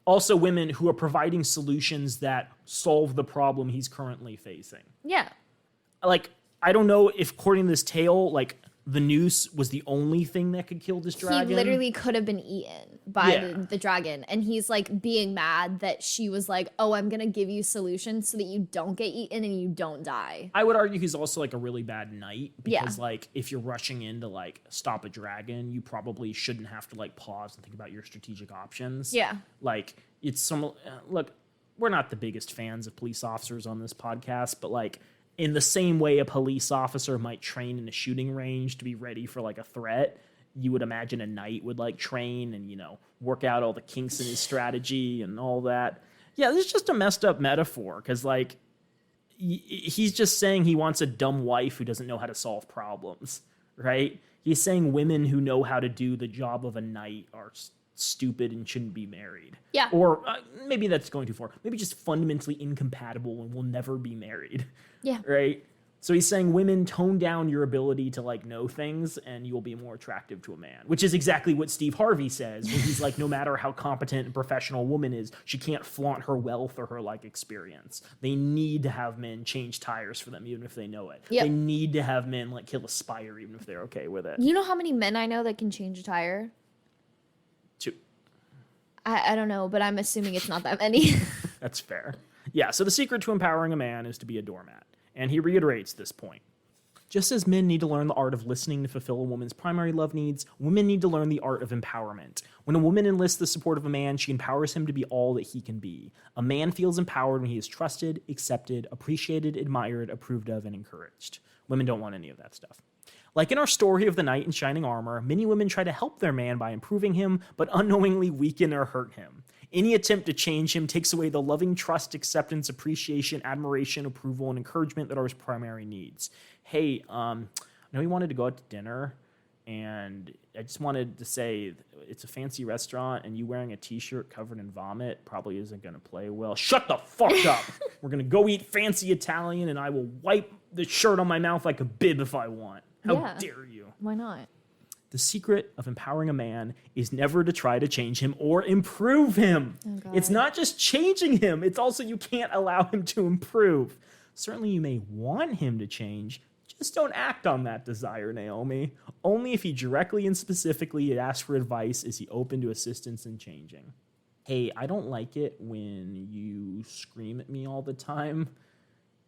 Also, women who are providing solutions that solve the problem he's currently facing. Yeah. Like, I don't know if, according to this tale, like, the noose was the only thing that could kill this dragon. He literally could have been eaten by Yeah. the dragon. And he's like being mad that she was like, oh, I'm going to give you solutions so that you don't get eaten and you don't die. I would argue he's also like a really bad knight because Yeah. like if you're rushing in to like stop a dragon, you probably shouldn't have to like pause and think about your strategic options. Yeah. Like it's some look, we're not the biggest fans of police officers on this podcast, but like in the same way a police officer might train in a shooting range to be ready for like a threat, you would imagine a knight would like train and, you know, work out all the kinks in his strategy and all that. Yeah, this is just a messed up metaphor because like he's just saying he wants a dumb wife who doesn't know how to solve problems, right? He's saying women who know how to do the job of a knight are stupid and shouldn't be married. Yeah. Or maybe that's going too far. Maybe just fundamentally incompatible and will never be married. Yeah. Right? So he's saying women tone down your ability to like know things and you'll be more attractive to a man, which is exactly what Steve Harvey says when he's like, no matter how competent and professional a woman is, she can't flaunt her wealth or her like experience. They need to have men change tires for them, even if they know it. Yep. They need to have men like kill a spider, even if they're okay with it. You know how many men I know that can change a tire? Two. I don't know, but I'm assuming it's not that many. That's fair. Yeah, so the secret to empowering a man is to be a doormat. And he reiterates this point. Just as men need to learn the art of listening to fulfill a woman's primary love needs, women need to learn the art of empowerment. When a woman enlists the support of a man, she empowers him to be all that he can be. A man feels empowered when he is trusted, accepted, appreciated, admired, approved of, and encouraged. Women don't want any of that stuff. Like in our story of the knight in shining armor, many women try to help their man by improving him, but unknowingly weaken or hurt him. Any attempt to change him takes away the loving trust, acceptance, appreciation, admiration, approval, and encouragement that are his primary needs. Hey, I know you wanted to go out to dinner, and I just wanted to say it's a fancy restaurant, and you wearing a t-shirt covered in vomit probably isn't going to play well. Shut the fuck up! We're going to go eat fancy Italian, and I will wipe the shirt on my mouth like a bib if I want. How Yeah. dare you? Why not? The secret of empowering a man is never to try to change him or improve him. Oh, God. It's not just changing him, it's also you can't allow him to improve. Certainly you may want him to change, just don't act on that desire, Naomi. Only if he directly and specifically asks for advice is he open to assistance in changing. Hey, I don't like it when you scream at me all the time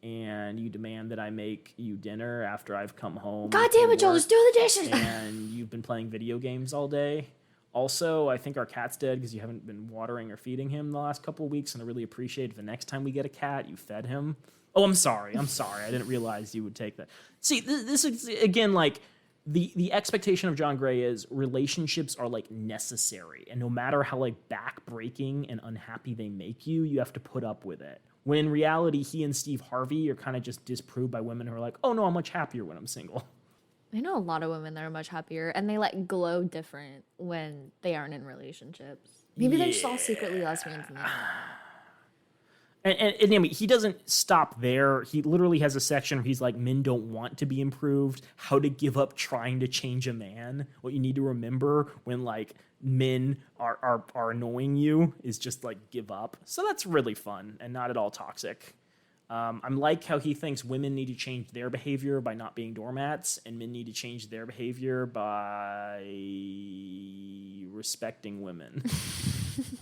and you demand that I make you dinner after I've come home. God damn it, from Joel, work, just do the dishes. and you've been playing video games all day. Also, I think our cat's dead because you haven't been watering or feeding him the last couple of weeks, and I really appreciate if the next time we get a cat, you fed him. Oh, I'm sorry. I didn't realize you would take that. See, this is, again, like, the expectation of John Gray is relationships are, like, necessary, and no matter how, like, backbreaking and unhappy they make you, you have to put up with it. When in reality, he and Steve Harvey are kind of just disproved by women who are like, oh, no, I'm much happier when I'm single. I know a lot of women that are much happier, and they like glow different when they aren't in relationships. Maybe they're just all secretly lesbians. And And I mean, he doesn't stop there. He literally has a section where he's like, men don't want to be improved, how to give up trying to change a man. What you need to remember when like men are annoying you is just like give up. So that's really fun and not at all toxic. I'm like how he thinks women need to change their behavior by not being doormats, and men need to change their behavior by respecting women.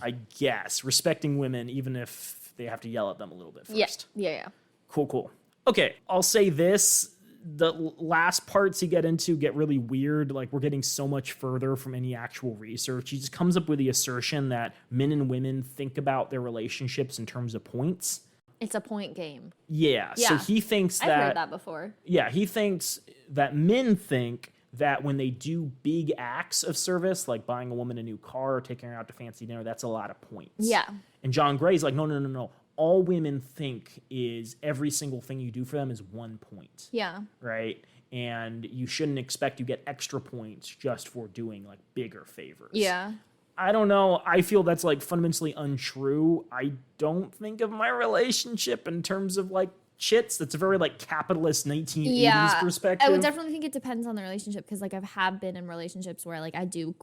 I guess. Respecting women, even if they have to yell at them a little bit first. Yeah. Cool. Okay, I'll say this. The last parts you get into get really weird. Like, we're getting so much further from any actual research. He just comes up with the assertion that men and women think about their relationships in terms of points. It's a point game. Yeah. So he thinks that... I've heard that before. Yeah, he thinks that men think that when they do big acts of service, like buying a woman a new car or taking her out to fancy dinner, that's a lot of points. Yeah. And John Gray's like, no. All women think is every single thing you do for them is 1 point. Yeah. Right? And you shouldn't expect you get extra points just for doing like bigger favors. Yeah. I don't know. I feel that's like fundamentally untrue. I don't think of my relationship in terms of like chits. That's a very like capitalist 1980s perspective. I would definitely think it depends on the relationship, because like I have been in relationships where like I do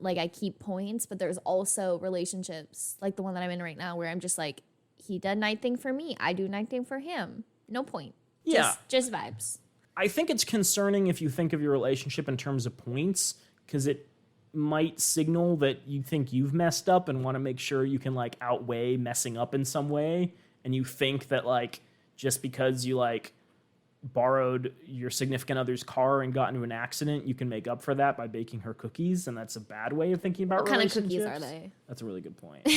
I keep points, but there's also relationships like the one that I'm in right now where I'm just like, he did night thing for me, I do night thing for him. No point. Yeah. Just vibes. I think it's concerning if you think of your relationship in terms of points, because it might signal that you think you've messed up and want to make sure you can like outweigh messing up in some way. And you think that like just because you like borrowed your significant other's car and got into an accident, you can make up for that by baking her cookies. And that's a bad way of thinking about relationships. What kind of cookies are they? That's a really good point.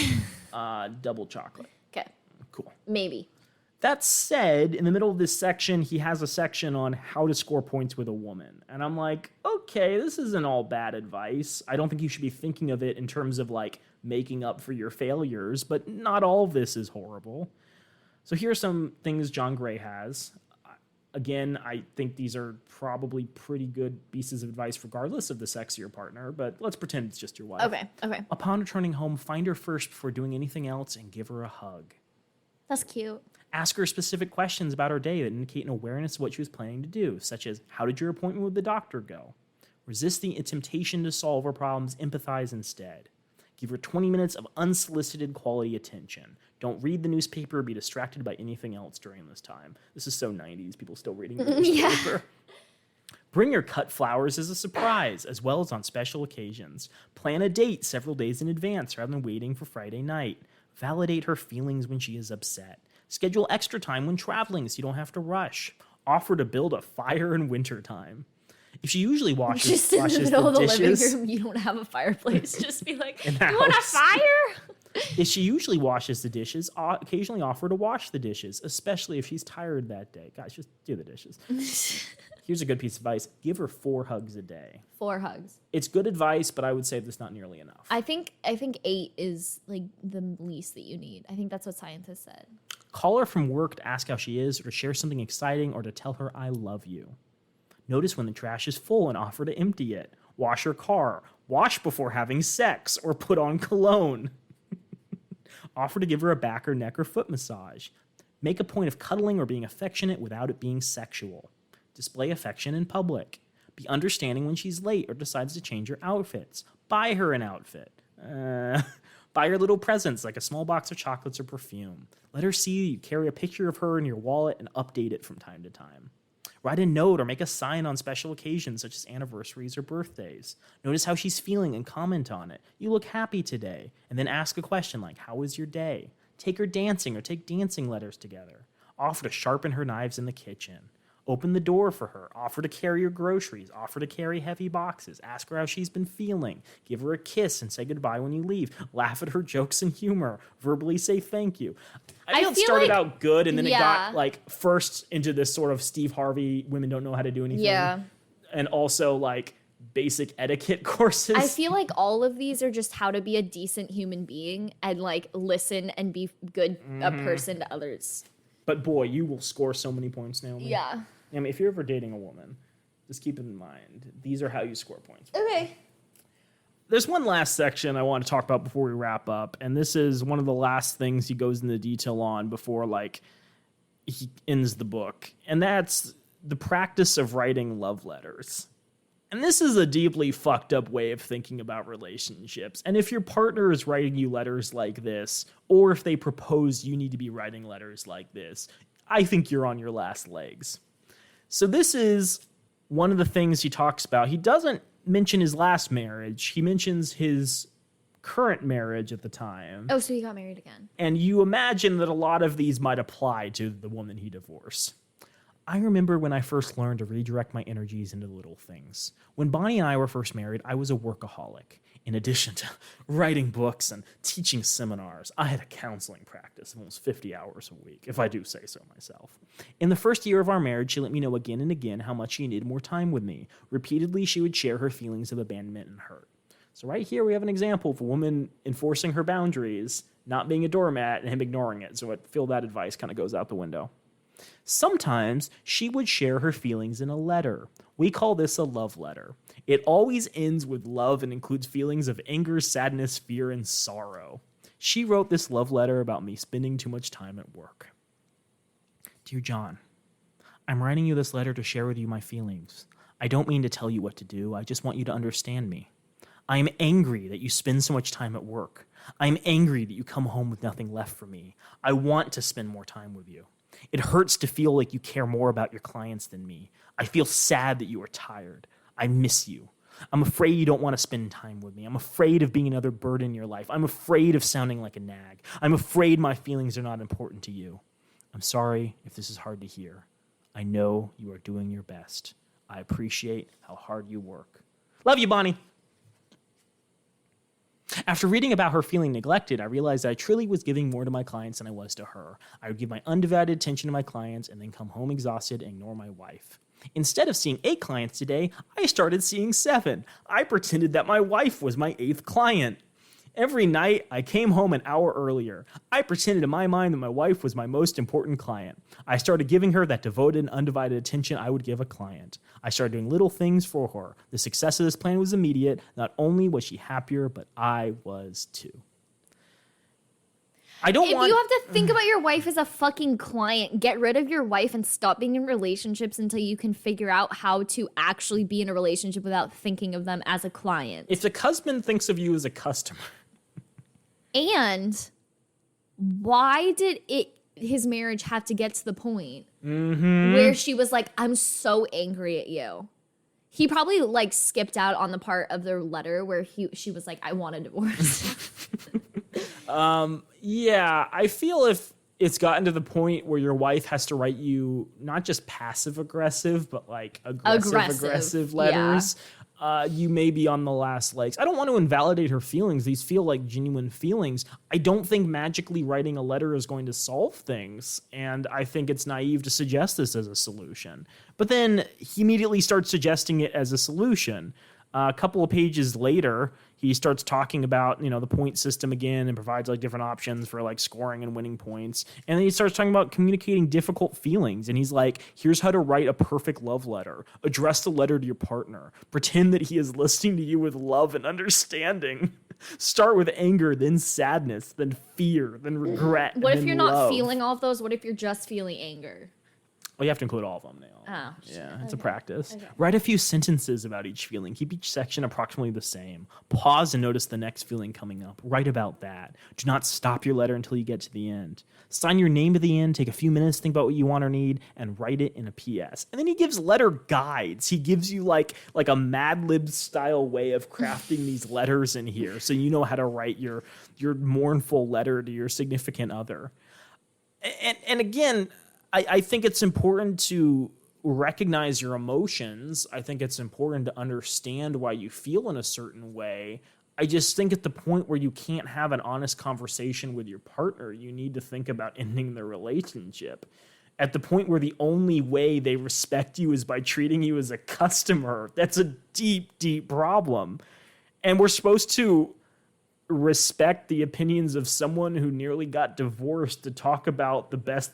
Double chocolate. Okay. Cool. Maybe. That said, in the middle of this section, he has a section on how to score points with a woman. And I'm like, okay, this isn't all bad advice. I don't think you should be thinking of it in terms of like making up for your failures, but not all of this is horrible. So here are some things John Gray has. Again, I think these are probably pretty good pieces of advice regardless of the sex of your partner, but let's pretend it's just your wife. Okay. Upon returning home, find her first before doing anything else and give her a hug. That's cute. Ask her specific questions about her day that indicate an awareness of what she was planning to do, such as, how did your appointment with the doctor go? Resist the temptation to solve her problems, empathize instead. Give her 20 minutes of unsolicited quality attention. Don't read the newspaper or be distracted by anything else during this time. This is so 90s, people still reading the newspaper. Bring her cut flowers as a surprise, as well as on special occasions. Plan a date several days in advance rather than waiting for Friday night. Validate her feelings when she is upset. Schedule extra time when traveling so you don't have to rush. Offer to build a fire in wintertime. If she usually washes just in the middle of the living room, you don't have a fireplace. Just be like, you want a fire? If she usually washes the dishes, occasionally offer to wash the dishes, especially if she's tired that day. Guys, just do the dishes. Here's a good piece of advice. Give her 4 hugs a day. 4 hugs. It's good advice, but I would say that's not nearly enough. I think 8 is like the least that you need. I think that's what scientists said. Call her from work to ask how she is, or to share something exciting, or to tell her I love you. Notice when the trash is full and offer to empty it. Wash her car. Wash before having sex, or put on cologne. Offer to give her a back or neck or foot massage. Make a point of cuddling or being affectionate without it being sexual. Display affection in public. Be understanding when she's late or decides to change her outfits. Buy her an outfit. Buy her little presents like a small box of chocolates or perfume. Let her see you carry a picture of her in your wallet and update it from time to time. Write a note or make a sign on special occasions such as anniversaries or birthdays. Notice how she's feeling and comment on it. You look happy today. And then ask a question like, how was your day? Take her dancing or take dancing letters together. Offer to sharpen her knives in the kitchen. Open the door for her. Offer to carry her groceries. Offer to carry heavy boxes. Ask her how she's been feeling. Give her a kiss and say goodbye when you leave. Laugh at her jokes and humor. Verbally say thank you. I feel it started out good, and then it got like first into this sort of Steve Harvey, women don't know how to do anything. Yeah. And also like basic etiquette courses. I feel like all of these are just how to be a decent human being and like listen and be good a person to others. But boy, you will score so many points, Naomi. Yeah. I mean, if you're ever dating a woman, just keep in mind, these are how you score points. Okay. There's one last section I want to talk about before we wrap up, and this is one of the last things he goes into detail on before, like, he ends the book, and that's the practice of writing love letters. And this is a deeply fucked up way of thinking about relationships. And if your partner is writing you letters like this, or if they propose you need to be writing letters like this, I think you're on your last legs. So this is one of the things he talks about. He doesn't mention his last marriage. He mentions his current marriage at the time. Oh, so he got married again. And you imagine that a lot of these might apply to the woman he divorced. I remember when I first learned to redirect my energies into little things. When Bonnie and I were first married, I was a workaholic. In addition to writing books and teaching seminars, I had a counseling practice of almost 50 hours a week, if I do say so myself. In the first year of our marriage, she let me know again and again how much she needed more time with me. Repeatedly, she would share her feelings of abandonment and hurt. So right here, we have an example of a woman enforcing her boundaries, not being a doormat, and him ignoring it. So I feel that advice kind of goes out the window. Sometimes she would share her feelings in a letter. We call this a love letter. It always ends with love and includes feelings of anger, sadness, fear, and sorrow. She wrote this love letter about me spending too much time at work. Dear John, I'm writing you this letter to share with you my feelings. I don't mean to tell you what to do. I just want you to understand me. I am angry that you spend so much time at work. I am angry that you come home with nothing left for me. I want to spend more time with you. It hurts to feel like you care more about your clients than me. I feel sad that you are tired. I miss you. I'm afraid you don't want to spend time with me. I'm afraid of being another burden in your life. I'm afraid of sounding like a nag. I'm afraid my feelings are not important to you. I'm sorry if this is hard to hear. I know you are doing your best. I appreciate how hard you work. Love you, Bonnie. After reading about her feeling neglected, I realized that I truly was giving more to my clients than I was to her. I would give my undivided attention to my clients and then come home exhausted and ignore my wife. Instead of seeing 8 clients today, I started seeing 7. I pretended that my wife was my 8th client. Every night, I came home an hour earlier. I pretended in my mind that my wife was my most important client. I started giving her that devoted and undivided attention I would give a client. I started doing little things for her. The success of this plan was immediate. Not only was she happier, but I was too. If you have to think about your wife as a fucking client, get rid of your wife and stop being in relationships until you can figure out how to actually be in a relationship without thinking of them as a client. If the husband thinks of you as a customer. And why did his marriage have to get to the point where she was like, I'm so angry at you? He probably like skipped out on the part of the letter where she was like, I want a divorce. Yeah, I feel if it's gotten to the point where your wife has to write you not just passive aggressive, but like aggressive letters, you may be on the last legs. I don't want to invalidate her feelings. These feel like genuine feelings. I don't think magically writing a letter is going to solve things, and I think it's naive to suggest this as a solution. But then he immediately starts suggesting it as a solution. A couple of pages later, he starts talking about, the point system again and provides like different options for like scoring and winning points. And then he starts talking about communicating difficult feelings. And he's like, here's how to write a perfect love letter. Address the letter to your partner. Pretend that he is listening to you with love and understanding. Start with anger, then sadness, then fear, then regret. What if you're not love. feeling all of those? What if you're just feeling anger? Well, you have to include all of them now. Oh, yeah, it's a practice. Okay. Write a few sentences about each feeling. Keep each section approximately the same. Pause and notice the next feeling coming up. Write about that. Do not stop your letter until you get to the end. Sign your name to the end. Take a few minutes, think about what you want or need, and write it in a PS. And then he gives letter guides. He gives you like a Mad Lib style way of crafting these letters in here, so you know how to write your mournful letter to your significant other. And again, I think it's important to recognize your emotions. I think it's important to understand why you feel in a certain way. I just think at the point where you can't have an honest conversation with your partner, you need to think about ending the relationship. At the point where the only way they respect you is by treating you as a customer, that's a deep, deep problem. And we're supposed to respect the opinions of someone who nearly got divorced to talk about the best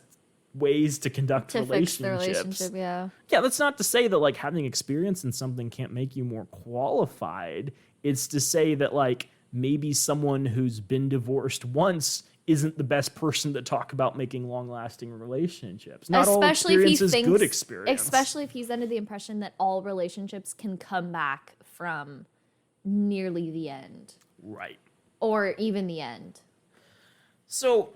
ways to conduct relationships. Fix the relationship, yeah. Yeah, that's not to say that like having experience in something can't make you more qualified. It's to say that like maybe someone who's been divorced once isn't the best person to talk about making long-lasting relationships. Not especially all experience is good experience. Especially if he's under the impression that all relationships can come back from nearly the end. Right. Or even the end. So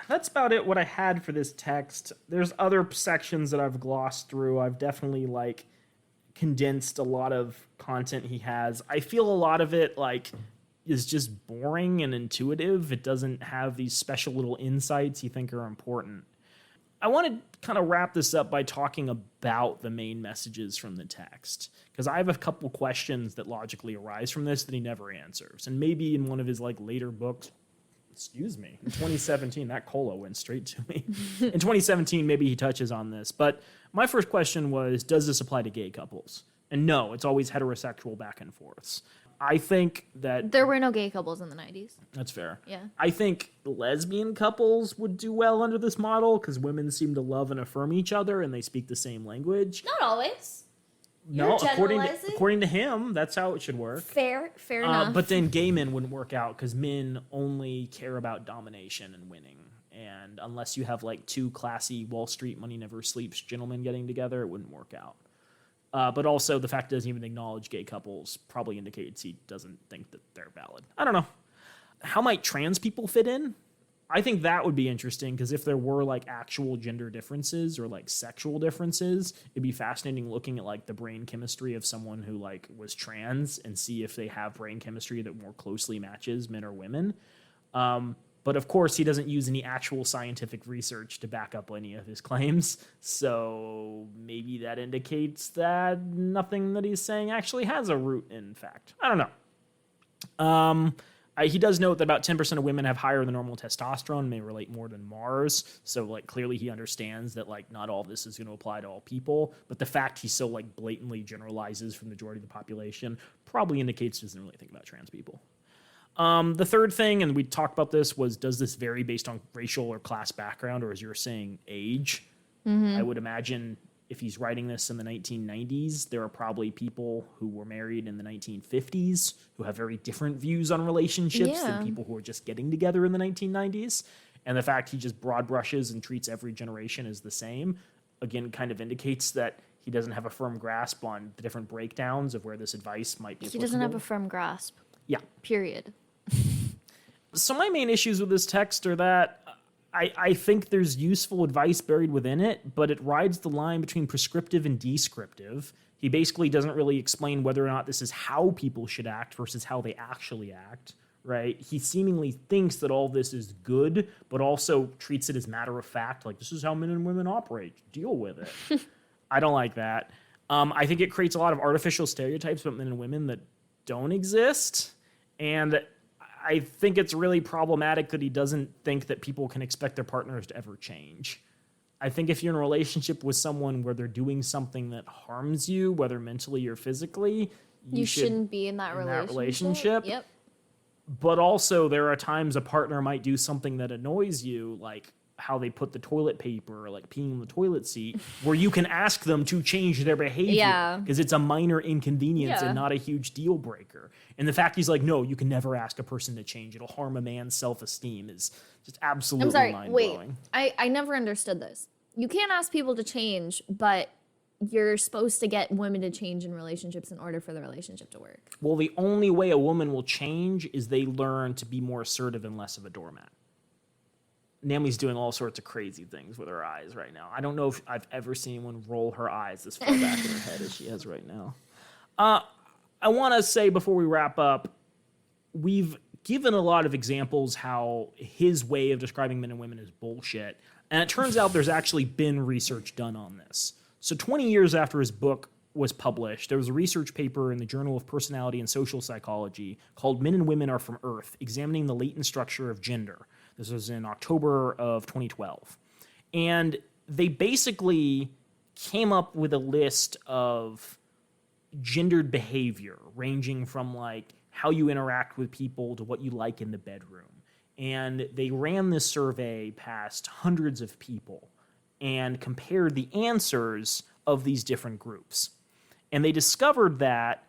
that's about it, what I had for this text. There's other sections that I've glossed through. I've definitely condensed a lot of content he has. I feel a lot of it is just boring and intuitive. It doesn't have these special little insights you think are important. I want to kind of wrap this up by talking about the main messages from the text, because I have a couple questions that logically arise from this that he never answers. And maybe in one of his like later books, in 2017, that cola went straight to me. In 2017, maybe he touches on this. But my first question was, does this apply to gay couples? And no, it's always heterosexual back and forths. I think that... There were no gay couples in the 90s. That's fair. Yeah. I think lesbian couples would do well under this model because women seem to love and affirm each other and they speak the same language. Not always. No, according to him, that's how it should work. Fair enough. But then gay men wouldn't work out because men only care about domination and winning. And unless you have like two classy Wall Street money never sleeps gentlemen getting together, it wouldn't work out. But also the fact he doesn't even acknowledge gay couples probably indicates he doesn't think that they're valid. I don't know. How might trans people fit in? I think that would be interesting because if there were like actual gender differences or like sexual differences, it'd be fascinating looking at like the brain chemistry of someone who like was trans and see if they have brain chemistry that more closely matches men or women. But of course, he doesn't use any actual scientific research to back up any of his claims. So maybe that indicates that nothing that he's saying actually has a root in fact. I don't know. He does note that about 10% of women have higher than normal testosterone, may relate more to Mars. So like clearly he understands that like not all of this is going to apply to all people. But the fact he so like blatantly generalizes from the majority of the population probably indicates he doesn't really think about trans people. The third thing, and we talked about this, was does this vary based on racial or class background, or as you're saying, age? Mm-hmm. I would imagine if he's writing this in the 1990s, there are probably people who were married in the 1950s who have very different views on relationships than people who are just getting together in the 1990s. And the fact he just broad brushes and treats every generation as the same, again, kind of indicates that he doesn't have a firm grasp on the different breakdowns of where this advice might be applicable. He doesn't have a firm grasp. Yeah. Period. So my main issues with this text are that I think there's useful advice buried within it, but it rides the line between prescriptive and descriptive. He basically doesn't really explain whether or not this is how people should act versus how they actually act, right? He seemingly thinks that all this is good, but also treats it as matter of fact, like this is how men and women operate. Deal with it. I don't like that. I think it creates a lot of artificial stereotypes about men and women that don't exist, and I think it's really problematic that he doesn't think that people can expect their partners to ever change. I think if you're in a relationship with someone where they're doing something that harms you, whether mentally or physically, you shouldn't be in that relationship. Yep. But also there are times a partner might do something that annoys you, like how they put the toilet paper or like peeing in the toilet seat, where you can ask them to change their behavior because it's a minor inconvenience and not a huge deal breaker. And the fact he's like, no, you can never ask a person to change. It'll harm a man's self-esteem is just absolutely mind-blowing. Wait, I never understood this. You can't ask people to change, but you're supposed to get women to change in relationships in order for the relationship to work. Well, the only way a woman will change is they learn to be more assertive and less of a doormat. Naomi's doing all sorts of crazy things with her eyes right now. I don't know if I've ever seen anyone roll her eyes this far back in her head as she has right now. I want to say before we wrap up, we've given a lot of examples how his way of describing men and women is bullshit. And it turns out there's actually been research done on this. So 20 years after his book was published, there was a research paper in the Journal of Personality and Social Psychology called Men and Women Are From Earth, examining the latent structure of gender. This was in October of 2012. And they basically came up with a list of gendered behavior, ranging from like how you interact with people to what you like in the bedroom. And they ran this survey past hundreds of people and compared the answers of these different groups. And they discovered that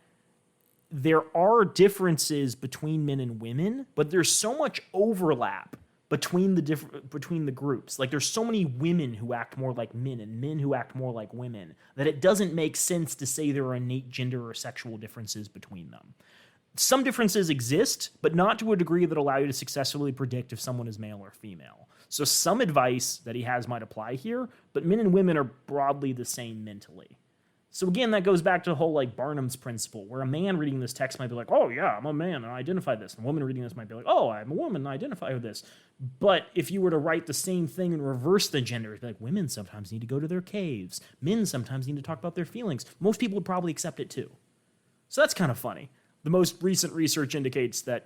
there are differences between men and women, but there's so much overlap between the groups. Like there's so many women who act more like men and men who act more like women that it doesn't make sense to say there are innate gender or sexual differences between them. Some differences exist, but not to a degree that allow you to successfully predict if someone is male or female. So some advice that he has might apply here, but men and women are broadly the same mentally. So again, that goes back to the whole like Barnum's principle, where a man reading this text might be like, oh yeah, I'm a man and I identify this. And a woman reading this might be like, oh, I'm a woman and I identify with this. But if you were to write the same thing and reverse the gender, it'd be like, women sometimes need to go to their caves. Men sometimes need to talk about their feelings. Most people would probably accept it too. So that's kind of funny. The most recent research indicates that,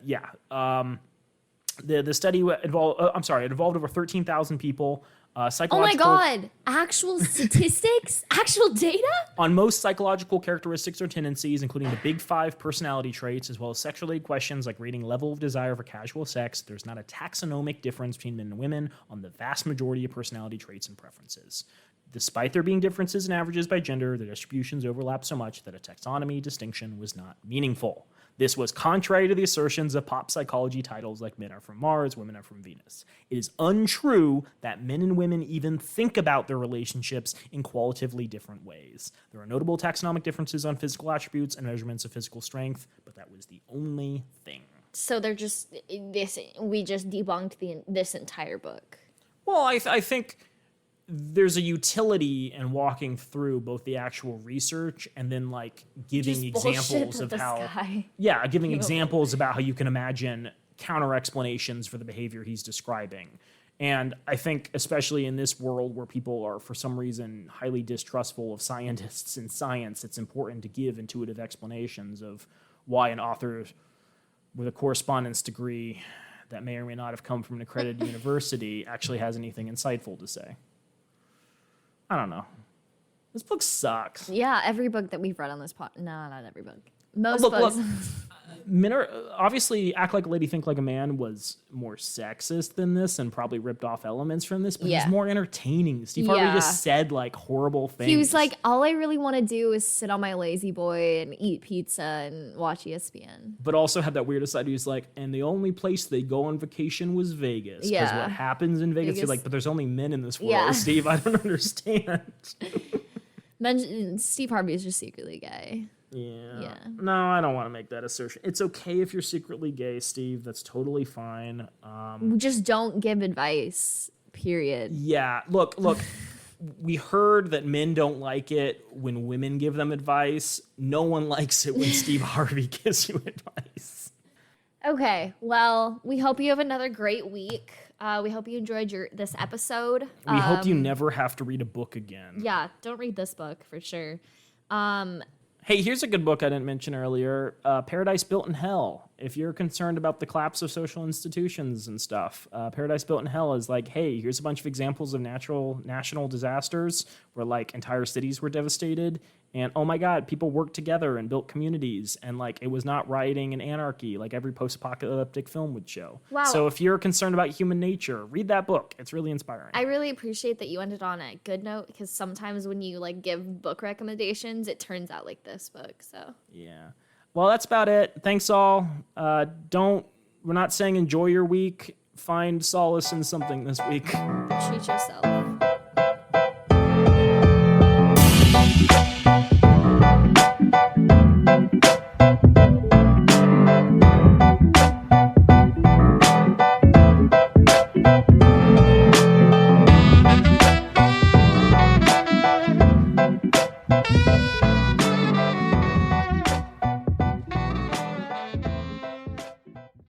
the study involved, it involved over 13,000 people. Oh my God. Actual statistics? Actual data? On most psychological characteristics or tendencies, including the big 5 personality traits, as well as sexual questions like rating level of desire for casual sex, there's not a taxonomic difference between men and women on the vast majority of personality traits and preferences. Despite there being differences in averages by gender, the distributions overlap so much that a taxonomy distinction was not meaningful. This was contrary to the assertions of pop psychology titles like Men Are From Mars, Women Are From Venus. It is untrue that men and women even think about their relationships in qualitatively different ways. There are notable taxonomic differences on physical attributes and measurements of physical strength, but that was the only thing. So we just debunked this entire book. Well, I think there's a utility in walking through both the actual research and then like giving Just examples of how giving examples about how you can imagine counter explanations for the behavior he's describing. And I think especially in this world where people are for some reason highly distrustful of scientists and science, it's important to give intuitive explanations of why an author with a correspondence degree that may or may not have come from an accredited university actually has anything insightful to say. I don't know. This book sucks. Yeah, every book that we've read on this No, not every book. Most books. Look, men are obviously Act Like a Lady, Think Like a Man was more sexist than this and probably ripped off elements from this, but it was more entertaining. Steve Harvey just said like horrible things. He was like, all I really want to do is sit on my lazy boy and eat pizza and watch ESPN. But also had that weird aside. He was like, and the only place they go on vacation was Vegas. Because what happens in Vegas, you're like, but there's only men in this world, Steve. I don't understand. Steve Harvey is just secretly gay. Yeah. No, I don't want to make that assertion. It's okay if you're secretly gay, Steve. That's totally fine. Just don't give advice, period. Yeah. Look, we heard that men don't like it when women give them advice. No one likes it when Steve Harvey gives you advice. Okay. Well, we hope you have another great week. We hope you enjoyed this episode. We hope you never have to read a book again. Yeah. Don't read this book for sure. Hey, here's a good book I didn't mention earlier, Paradise Built in Hell. If you're concerned about the collapse of social institutions and stuff, Paradise Built in Hell is like, hey, here's a bunch of examples of national disasters where like entire cities were devastated. And oh my God, people worked together and built communities. And like it was not rioting and anarchy like every post-apocalyptic film would show. Wow. So if you're concerned about human nature, read that book. It's really inspiring. I really appreciate that you ended on a good note because sometimes when you like give book recommendations, it turns out like this book. So yeah. Well, that's about it. Thanks all. We're not saying enjoy your week. Find solace in something this week. Treat yourself.